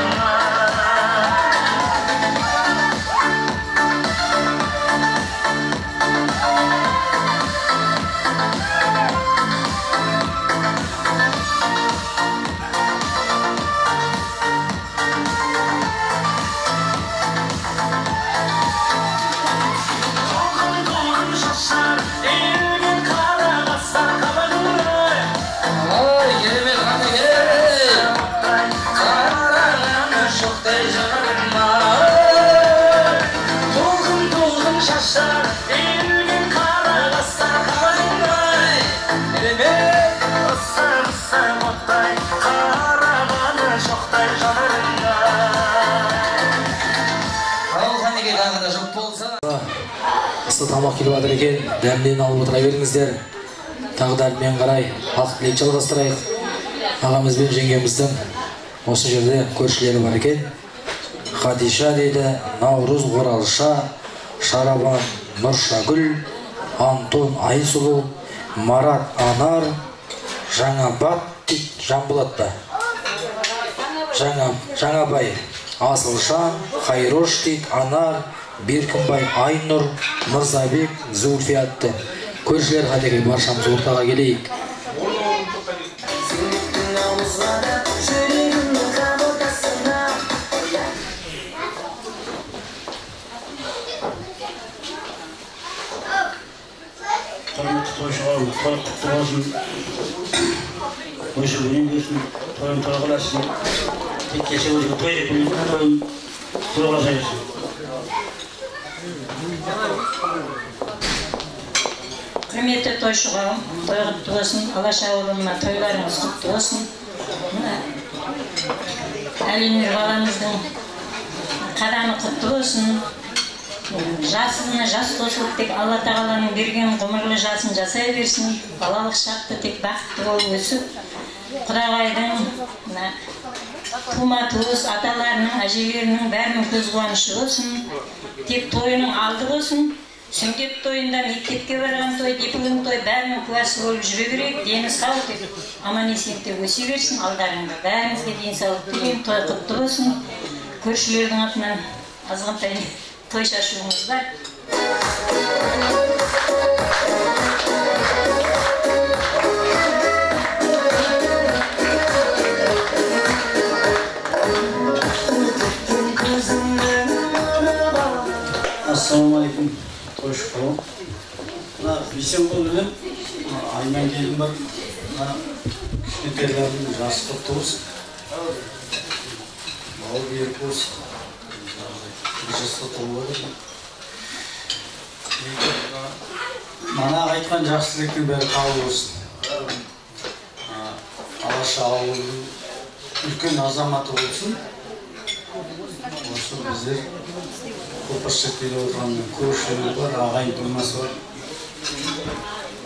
Ысты тамақ келіп жатыр екен, дәмден алып отыра беріңіздер. Тағы да мен қарай ақ тілек жалғастырайық. Ағамыз бен жеңгеміздің осы жерде көршілері бар екен. Хадиша дейді, Наурыз Оралша, Шарабан Нұршагүл, Антон Айсұлу, Марат Анар, Жаңабат дейді, Жамбылатта. Жаңабай Асылшан, Хайрош дейді, Анар, Беркінбай Айнұр, Мырзабек Зульфиятты. Көршілер қадеге баршамыз ортаға келейік. Құрметті тойшыға той құтты болсын. Тойшы өнен берсін, тойын тойғыласын. Тек кеше өзге той ретінде тойын тойғыласа берсін. Құрметті тойшығым, той құтты болсын, Алаш ауылына тойларыңыз құтты болсын. Әлинұр баламыздың қадамы құтты болсын. Жасына жас қосылып тек Алла тағаланың берген ғұмырлы жасын жасай берсін. Балалық шақты тек бақытты болып өсіп, Құдағайдың тума туыс аталарының, әжелерінің бәрінің көз қуанышы болсын. Тек тойының алды болсын. Сүндет тойында мектепке барған той, диплом той бәрінің куәсі болып жүре берейік. Дені сау деп, аман есентте өсе берсін. Алдарыңда бәріңізге ден саулық тілеймін. Той құтты болсын. Көршілердің атынан азғантай той шашуымыз бар. Ассалаумалейкум, тойшықұлым. Бейсенбол білім, Айнан келім бар. Кішкентайлардың жасы құтты болсын. Бауы берік болсын. Жасқа толы болсын. Мана айтқан жақсы тілектің бәрі қабыл болсын. Алаш ауылының үлкен азаматы болсын. Осы біздер көпіршік келіп отырғанның көршілері бар, ағайын тумасы бар.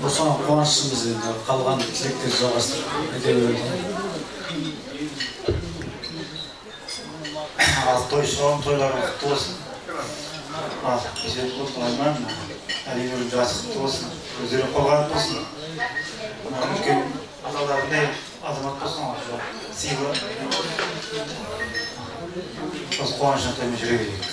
Осыған қуанышымыз енді қалған тілектер жалғастырып кете береді. Ал тойшығым тойларың құтты болсын. Ал бейсен болсын Айман, Әлинұр жасы құтты болсын. Өздері қолғанып болсын. Үлкен аталарындай азамат болсын. Сыйлы. Осы қуанышын тоймен жүре берейік.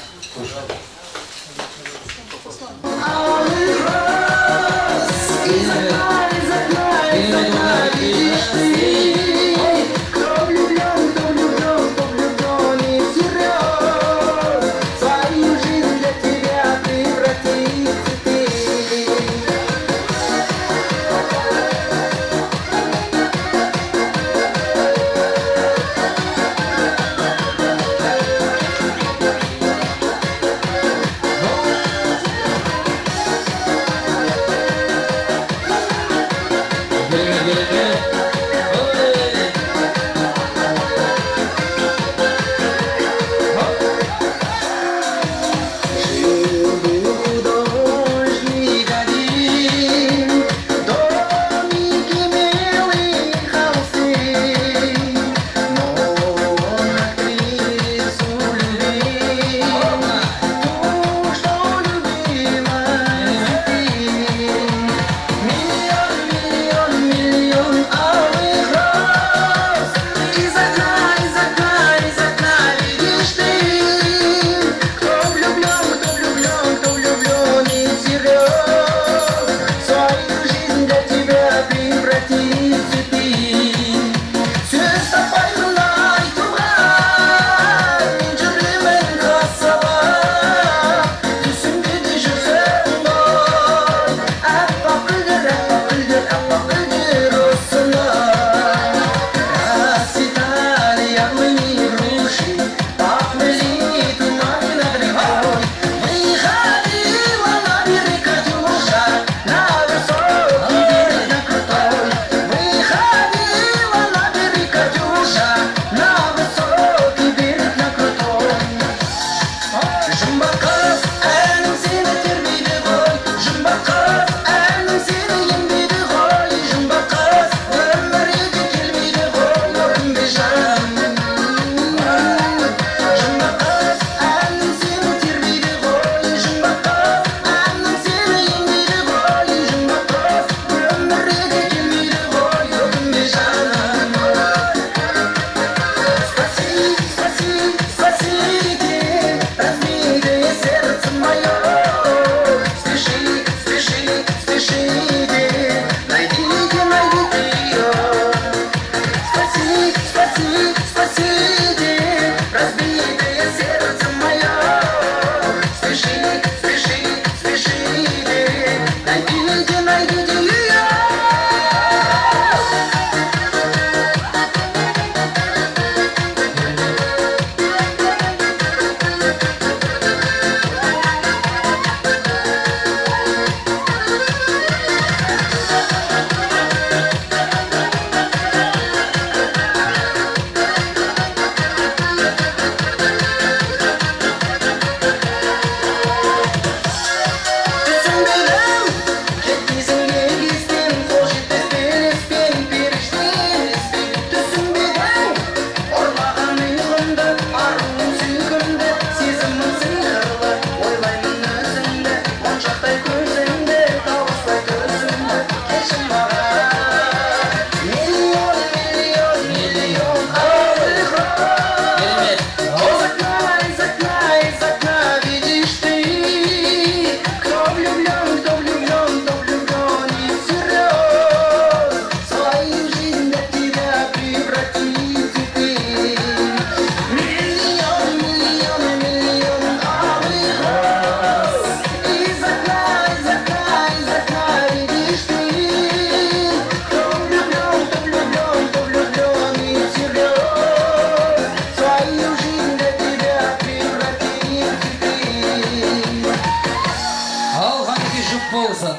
жұп болсын.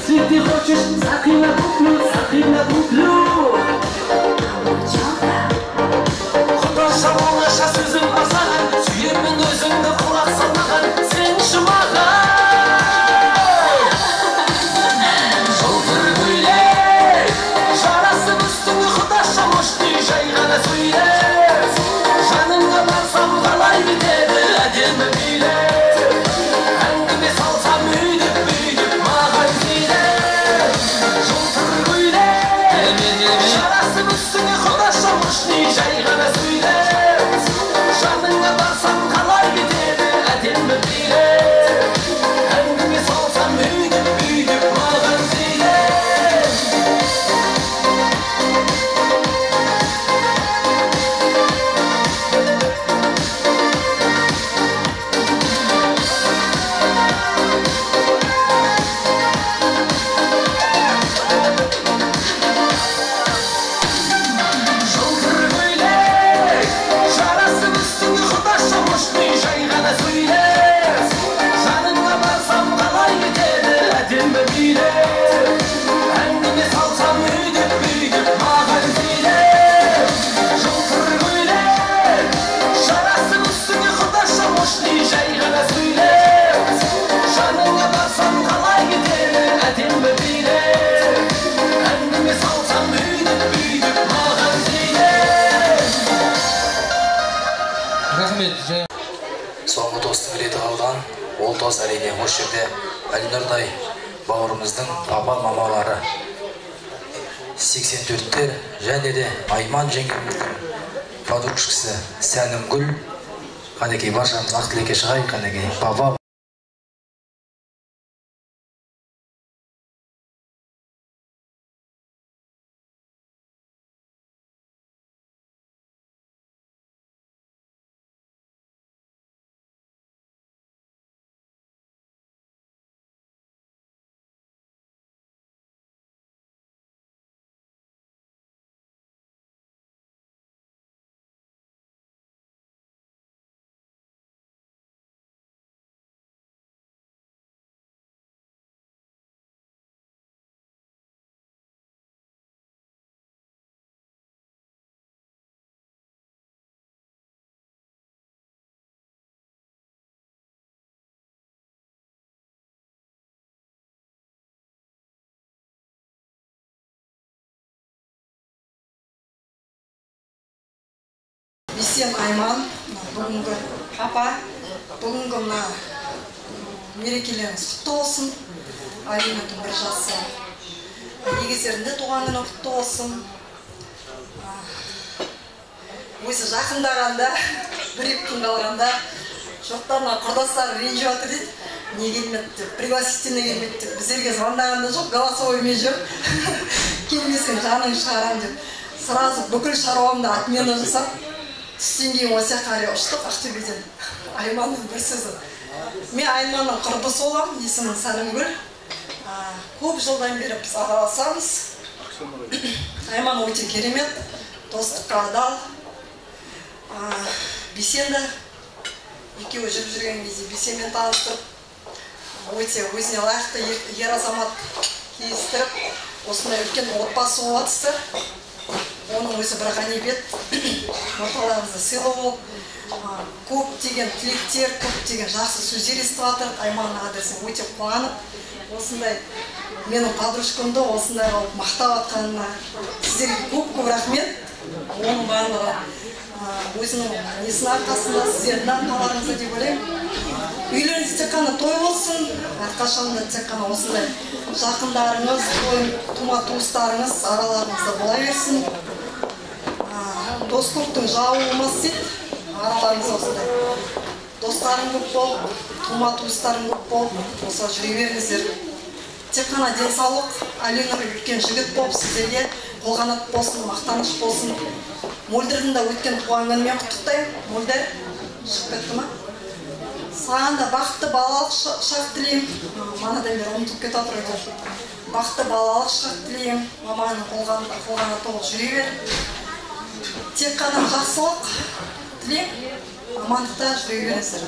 Если ты хочешь, Сахина куплю. Құда шамалаша сөзім асаған, сүйермен өзіңді құлақ салмаған, сен жұмаған. Жылтыр көйлек, жарасып үстіңі құдаша мұшты, жай ғана сөйлеп. Жаныңа барсам қалай бітеді әдемі билеп. Әңгіме салсам өйдіп маған тиді. Жылтыр көйлек, Ол тоз әрине осы жерде Әлинұрдай бауырымыздың папа мамалары 84-тер және де Айман жеңгеміздің подружкасы Сәнімгүл. Қанекей баршамыз ақ тілекке шығайық. Қанекей папа Бисен Айман, бүгінгі папа, бүгінгі мына мерекелеріңіз құтты болсын. Алинаның 1 жасы. Егіздерінде туған күні құтты болсын. Өзі жақындағанда, 1-2 күн қалғанда, жоқтарына құрдастары ренжіп жатыр дейді. Не келмеді деп, пригласительный келмеді деп, біздерге звондағанда жоқ, голосовоймен жүр. Келмесең жаның шығарам деп. Сразу бүкіл шаруамды отмена жасап, түстен кейін осы қарай ұштық Ақтөбеден. Айманның бір сөзі. Мен Айманның құрбысы болам, есімім Сәнімгүл. Көп жылдан бері біз араласамыз. Айман өте керемет, достыққа адал. Бисенді екеуі жүріп жүрген кезде Бисенмен таныстырып, өте өзіне лайықты ер азамат кездестіріп, осындай үлкен отбасы болып жатыр. Оның өзі бір ғанибет, орталарыңызда сыйлы болып, көптеген тілектер, көптеген жақсы сөздер естіп жатыр. Айманның адресін өте қуанып, осындай менің подружкамды осындай қылып мақтап жатқанына сіздерге көп рахмет. Оның барлығы өзінің несінің арқасында сіздердің қаларыңызда деп ойлаймын. Үйлеріңіз тек қана той болсын, әрқашанда тек қана осындай жақындарыңыз, тума туыстарыңыз араларыңызда бола берсін. Дос көптің жауы болмас дейді, араларыңыз осындай. Достарың көп болып, тума туыстарың көп болып, осылай жүре беріңіздер. Тек қана денсаулық, Алина үлкен жігіт болып, сіздерге қолғанат болсын, мақтаныш болсын. Мөлдірдің да өткен туған күнімен құттықтаймын. Мөлдір, шығып кетті ма? Саған да бақытты балалық шақ тілеймін. Манадан бері ұмытып кетіп жатыр екен. Бақытты балалық шақ тілеймін. Маманың қолғанаты болып жүре бер. Тек қана жақсылық тілеймін. Амандықта жүре беріңіздер.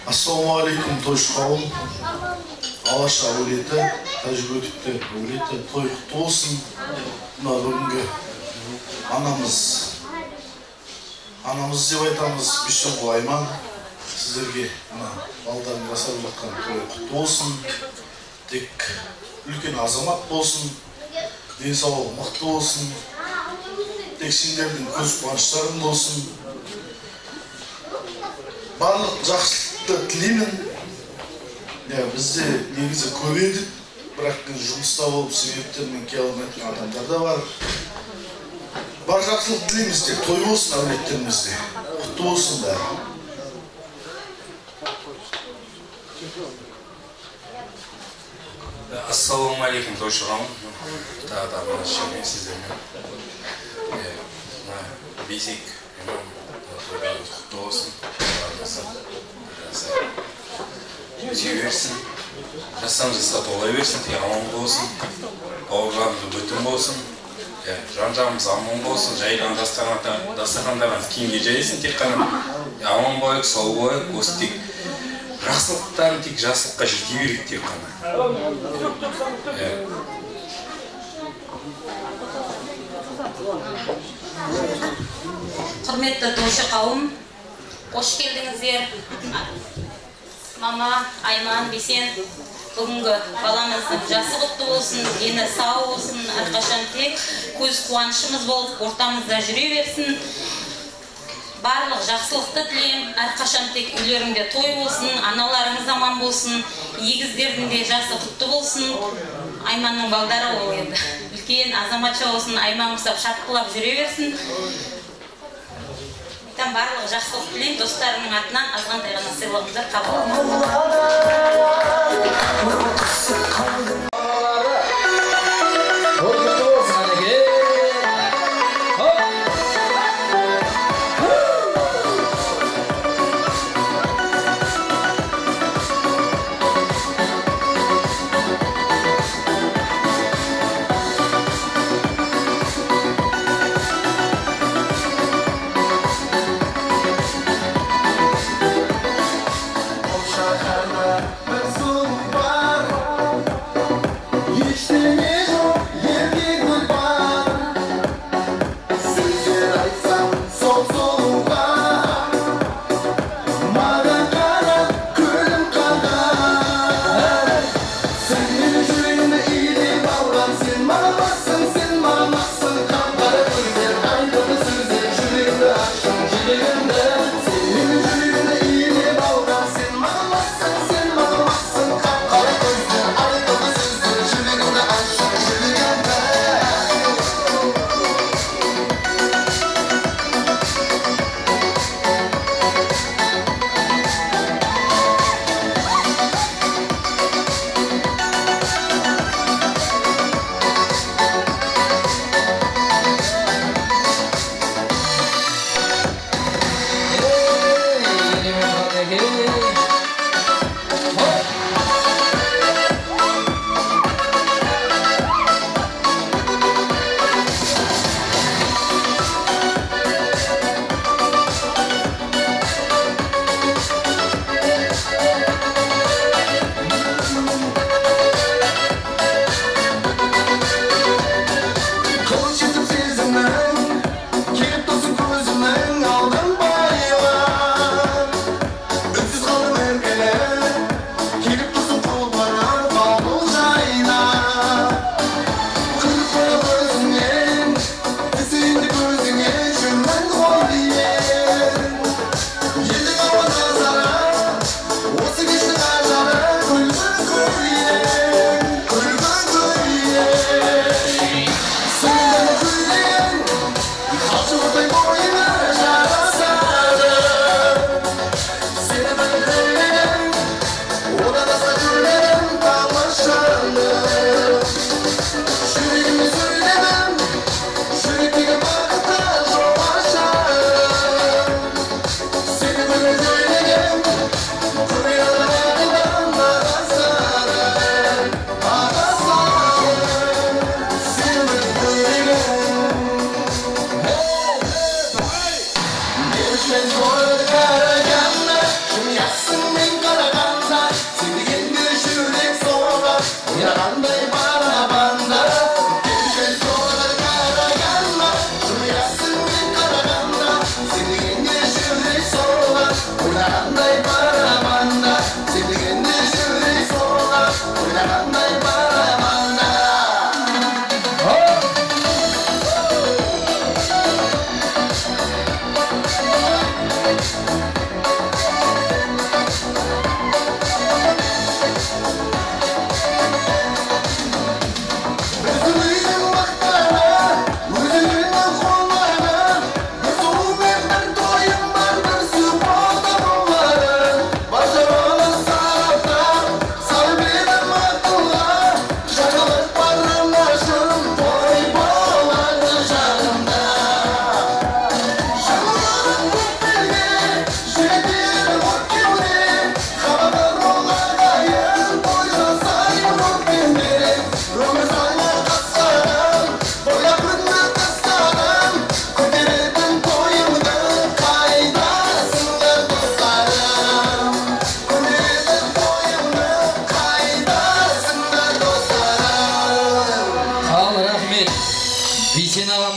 Ассалаумағалейкум, тойшы қауым. Алаша әулеті, тәжірбетікті әулеті, той құтты болсын. Мына бүгінгі анамыз деп айтамыз, Бишоғыл Айман. Сіздерге балдарын жасап жатқан той құтты болсын. Тек үлкен азамат болсын, денсаулығы мықты болсын. Тек сендердің көз қуаныштарың болсын. Барлық жақсылықты тілеймін. Бізде негізі көп едік, бірақ жұмыста болып себептермен кел алмайтын адамдар да бар. Бар жақсылық тілейміз де, той болсын әулеттерімізде. Құтты болсын бәрі. Ассалаумағалейкум, тойшы қауым. Тағы да мына шемен сіздермен. Бесик, құтты болсын. Өте берсін, жастан жасқа тола берсін, тек аман болсын, бауырларымыз бүтін болсын, жан-жағымыз аман болсын, жайған дастархандарымыз кейінге жайсын, тек қана аман болайық, сау болайық, осы тек жақсылықтан тек жақсылыққа жете берейік тек қана. Құрметті тойшы қауым, қош келдіңіздер. Мама, Айман, Бисен, бүгінгі баламыздың жасы құтты болсын, дені сау болсын, әрқашан тек көз қуанышымыз болып ортамызда жүре берсін. Барлық жақсылықты тілеймін, әрқашан тек үйлеріңде той болсын, аналарыңыз аман болсын, егіздердің де жасы құтты болсын. Айманның балдары ол енді үлкен азаматша болсын, Айман ұқсап шапқылап жүре берсін. Барлық жақсылық тілеймін, достарымның атынан азғантай ғана сыйлығымды қабыл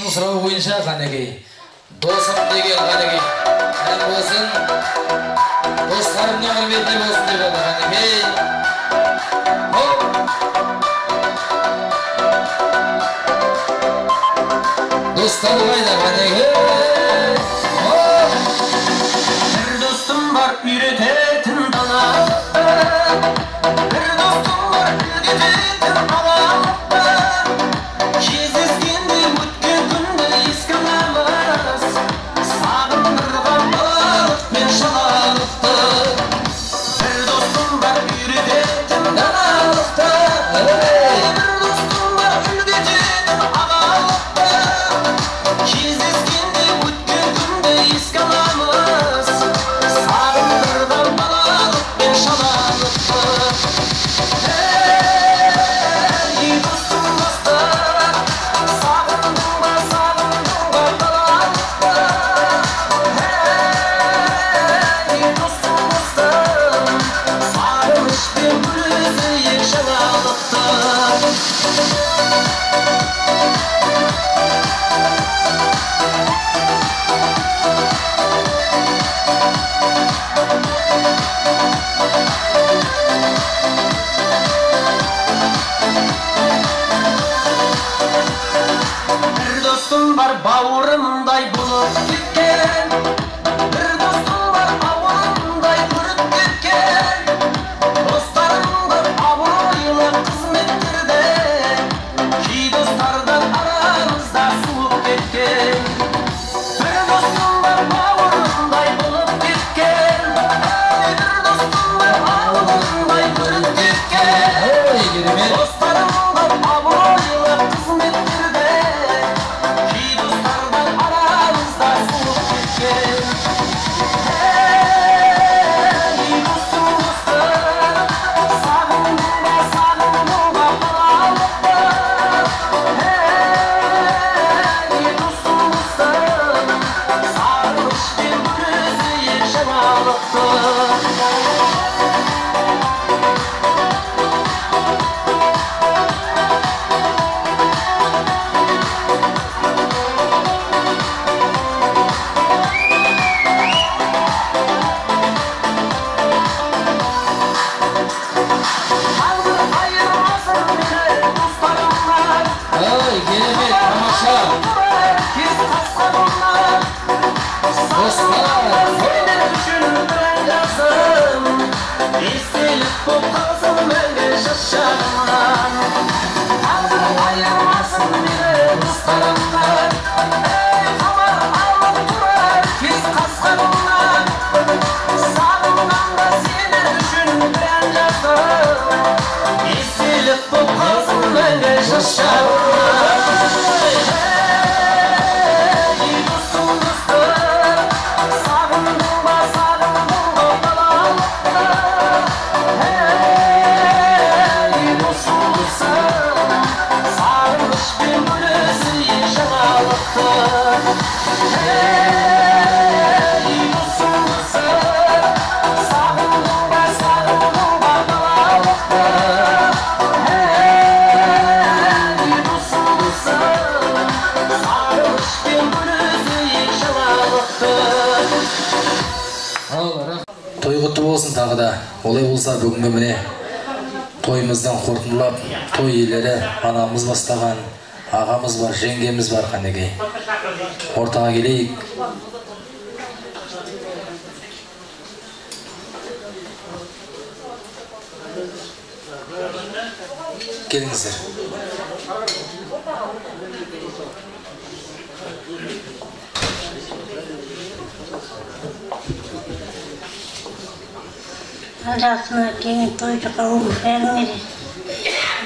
сұрауы бойынша қанекей досым деген қанекей ән болсын достарымның құрметіне болсын деп отыр қанекей Dostlar kayda hadi. Bir dostum var üretetin dana. Bir dostum var üretetin dana. Кездескенде өткен күнді еске аламыз. Сағындырған балық пен шалалықты. Bir dostum var üretetin даналықты. Bir dostum var üretetin ағалықты. Кездескенде өткен күнді еске аламыз. Сағындырған балық пен шалалықты. Ей достым достым, сағындың ба балалықты. Ей достым достым, сағынышпен күресейік жаңалықты. Bir dostum var bauırımday bulup gitken. Bir dostum var avurumday kürüp gitken. Dostlarım var avuruyla kızmettirde. Ki dostlardan aramızda soğuk ketken. Bir dostum var bauırımday bulup gitken. Bir dostum var avurumday kürüp gitken. Dostlarım var avuruyla kızmettirde. Ki dostlardan aramızda soğuk ketken. Ey dostum dostum, sağındың ба балалықты. Ey dostum dostum, сағынышпен күресейік жаңалықты. Тағдыр айырмасын мені достарымнан. Ой, керемет, тамаша. Кез қасқабымнан. Сағынғанда сендер үшін бір ән жаздым. Естелік боп қалсын мәңгі жас жағымнан. Тағдыр айырмасын мені достарымнан. Ей қамар алып тұрар кез қасқабымнан. Сағынғанда сендер үшін бір ән жаздым. Естелік боп қалсын мәңгі жас жағымнан. Ей достым достым, сағындың ба балалықты. Ей достым достым, сағынышпен күресейік жаңалықты. Ей достым достым, сағындың ба балалықты. Ей достым достым, сағынышпен күресейік жаңалықты. Той құтты болсын тағы да. Олай болса бүгінгі міне тойымыздан қорытындылап, той иелері анамыз бастаған, ағамыз бар, жеңгеміз бар қанекей. Ортаға келейік. Келіңіздер. Жасына келген тойды қауым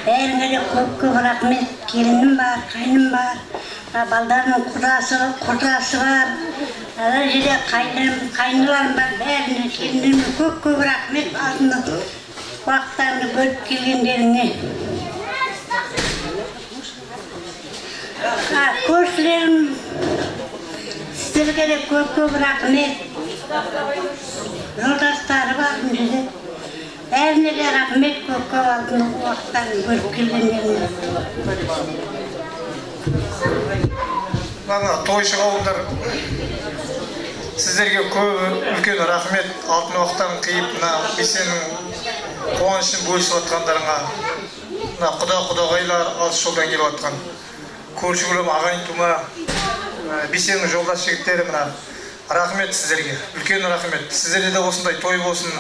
бәріңе де көп рахмет. Келінім бар, қайным бар, балдарының құрдасы бар, ана жерде қайныларым бар, бәріне келінімге көп рахмет. Алдында уақыттарыңды бөліп келгендеріңе. Көршілерім, сіздерге де көп рахмет. Жолдастары бар мында. Бәріне де рахмет, көп алдында уақыттарын бөліп келгендеріне. Мана тойшы қауымдар, сіздерге көп үлкен рахмет. Алтын уақыттарын қиып, мына бейсеннің қуанышын бөлісіп жатқандарыңа құда-құдағайлар алыс жолдан келіп жатқан көрші-көлем ағайын тума бесеннің жолдас жігіттері мына рахмет сіздерге, үлкен рахмет. Сіздерде де осындай той болсын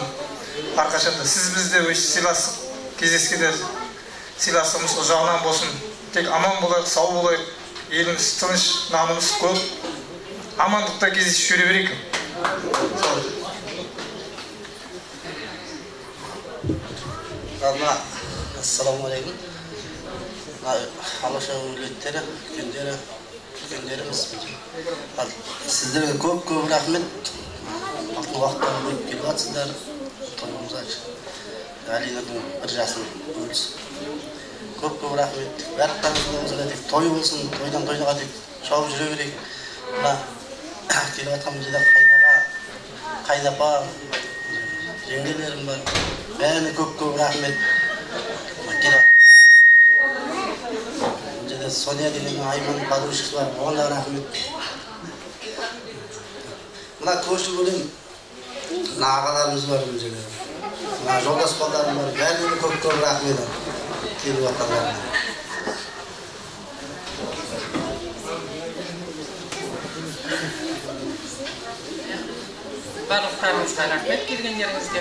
әрқашанда. Сіз бізде сыйластық кездескенде сыйластығымыз ұзағынан болсын. Тек аман болайық, сау болайық, еліміз тыныш, намымыз көп. Амандықта кездесіп жүре берейік. Ассалаумағалейкум. Алаша өлеттері, үлкендеріміз. Сіздерге көп рахмет. Алтын уақыттан бөліп келіп жатсыздар. Тойымызға Алинаның бір жасын бөлісіп. Көп рахмет. Барлықтарыңызға тек той болсын, тойдан тойға тек шауып жүре берейік. Мына келіп жатқан бізде қайнаға, қайнапа, жеңгелерім бар. Бәріне көп рахмет. Соня деген Айман подружкасы бар, оған да рахмет. Мына көрші-көлем мына ағаларымыз бар бұл жерде. Мына жолдас балдарым бар, бәріне көп рахмет келіп жатқандарына. Барлықтарыңызға рахмет келгендеріңізге.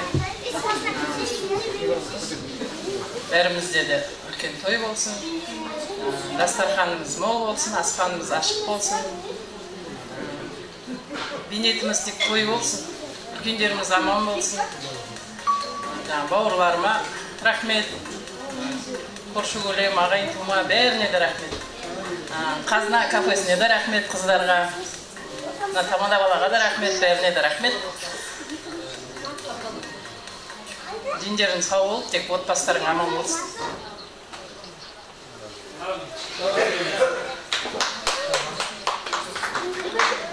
Бәрімізде де үлкен той болсын. Дастарханымыз мол болсын, асханымыз ашық болсын. Бейнетіміз тек той болсын. Үлкендеріміз аман болсын. Бауырларыма рахмет. Көрші-көлем, ағайын тума бәріне де рахмет. Қазына кафесіне де рахмет қыздарға. Тамада балаға да рахмет, бәріне де рахмет. Дендерің сау болып, тек отбасыларың аман болсын.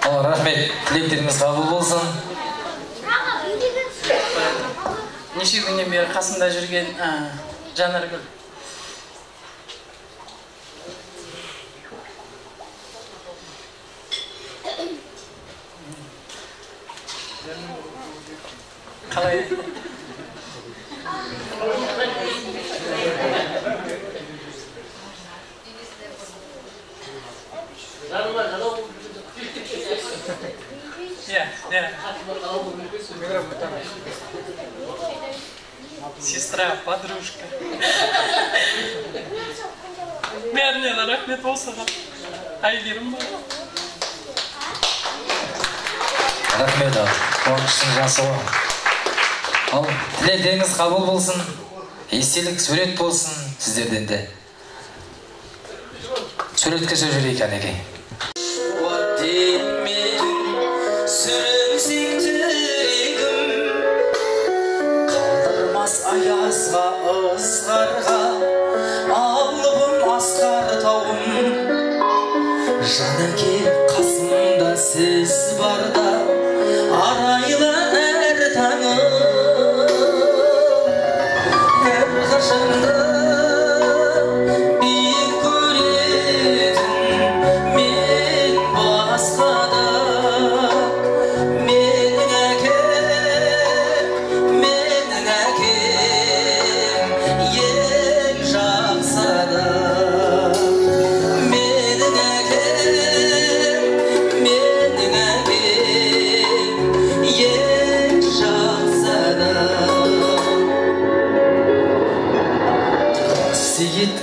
Рахмет, тілектеріңіз қабыл болсын. Неше күннен бері қасында жүрген Жанаргүл. Қалай? Сестра, подружка. Бәріне де рахмет болса. Айгерім бар. Рахмет, қуаныштың жасуы. Ал тілектеріңіз қабыл болсын, естелік сурет болсын сіздерден де. Суретке сөз жүрейік әнеке. Аязға, ызғарға, алыбым асқар тауым. Жанәке қасымда сіз барда, арайлы әр таңым. Әр қашанда биік көретін мен басқада.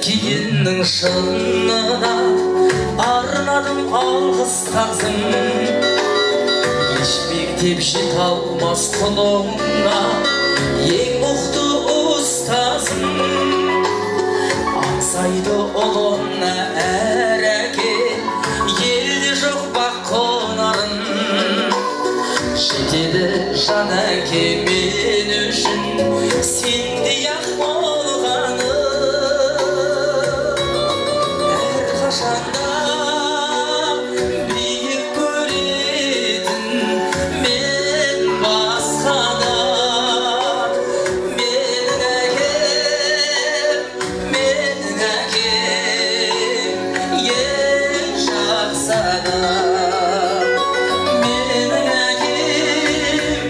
Киіннің шынына арнадым алғыс тағзым. Еш мектеп жете алмас құлыңа ең мұқты ұстазым. Аңсайды ұлына әр әке, елде жоқ бақ қонарын. Жетеді жан әке мен үшін сендей ақ болғаны. Биік көретін мен басқада. Менің әкем ең жақсы адам. Менің әкем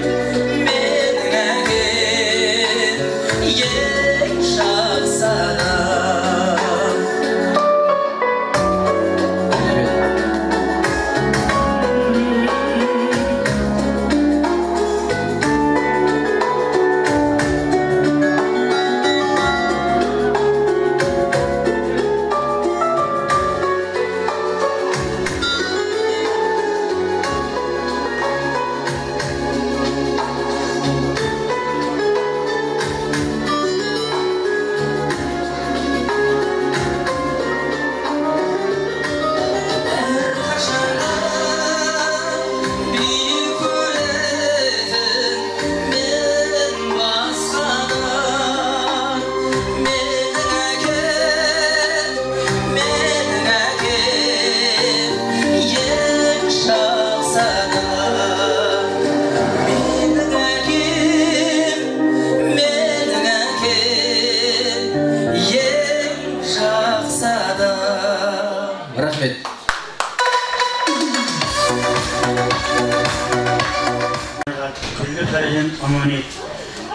бәрден аман ет.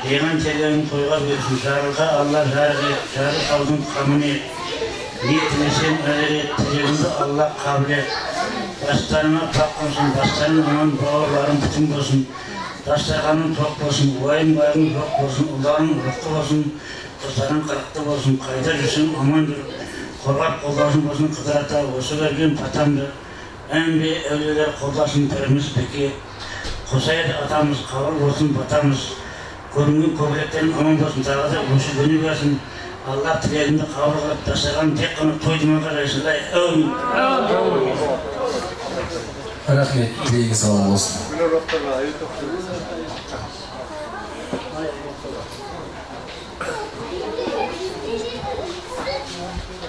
Жиған терген тойға берсін, жарылға Алла жарық ет, жарық алдың қамын ет. Не тілесен әлер ет, тілегіңді Алла қабыл ет. Бастарыңа пақ болсын, бастарың аман бауырларың бүтін болсын. Дастарханың тоқ болсын, уайым-уайым жоқ болсын, ұлдарың рухты болсын, қыздарың қырықты болсын, қайда жүрсің аман жүр. Қорғап қолдасын болсын қыдырата, осы берген патамды. Әмбе әулелер қолдасын піріміз беке. Қосайды атамыз, қабыл болсын батамыз. Көрінген көбіректен аман болсын, тағы да өші күні берсін. Allah тілегімді қабыл қылып тастаған тек қана тойдың қарайсындай. Әумин. Рахмет, тілегі сау болсын.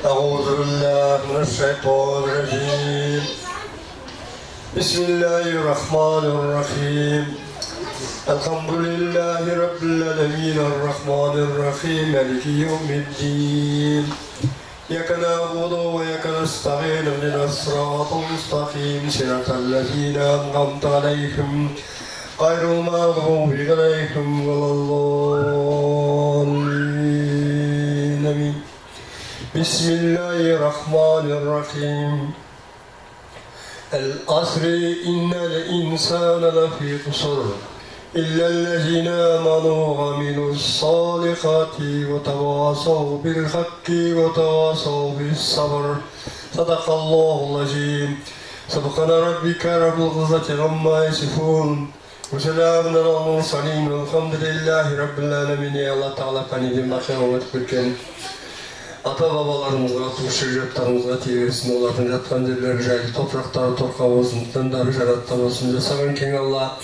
أعوذ بالله من الشيطان الرجيم. بسم الله الرحمن الرحيم. الحمد لله رب العالمين الرحمن الرحيم مالك يوم الدين. إياك نعبد وإياك نستعين اهدنا الصراط المستقيم صراط الذين أنعمت عليهم غير المغضوب عليهم ولا الضالين. آمين. بسم الله الرحمن الرحيم. العصر إن الإنسان لفي خسر إلا الذين آمنوا وعملوا الصالحات وتواصوا بالحق وتواصوا بالصبر. صدق الله العظيم. سبحان ربك رب العزة عما يصفون وسلام على المرسلين والحمد لله رب العالمين. يا الله تعالى panidin başarılı etken ata-babalarımızға, туыс-жаттарымызға тиерсін, олардың жатқан жерлері жайлы, топырақтары торқа болсын, діндары жаратта болсын, жасаған кең Алла,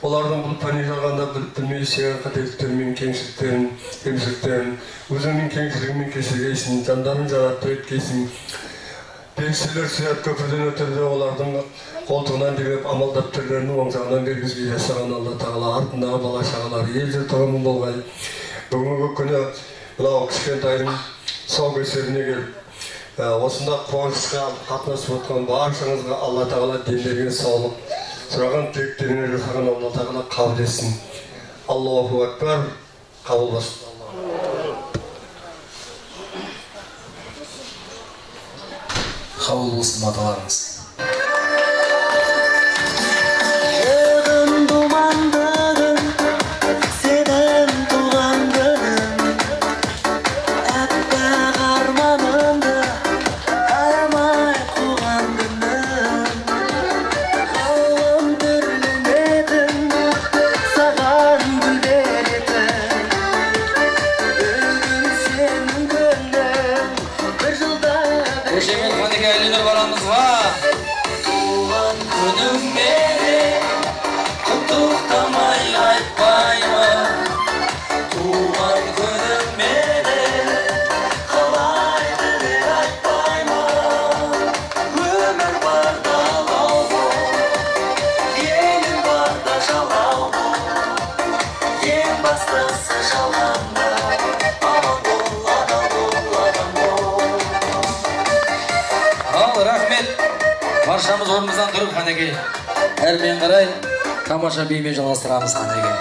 олардың бұл пани жағанда біліп-білмей сеген қателіктермен, кеңшіліктерін, кемшіліктерін, өзіңнің кеңшілігімен кешіргейсін, жандарын жаратты еткейсін. Пенсиялер сият көпірден өтерде олардың қолтығынан демеп амалдап түрлерінің оң жағынан бергізбей жасаған Алла Тағала артындағы бала шағалары ел жұрт тұрғын болғай. Бүгінгі күні мынау кішкентайдың тұсаукесеріне келіп, осында қуанышқа қатынасып отқан баршаңызға Алла Тағала дендерге саулық, сұраған тілектеріне жасаған Алла Тағала қабыл етсін. Аллаху акбар, қабыл болсын. Қабыл болсын аталарыңыз. Баршамыз орнымыздан тұрып қанеке, әрмен қарай тамаша бимен жалғастырамыз қанеке.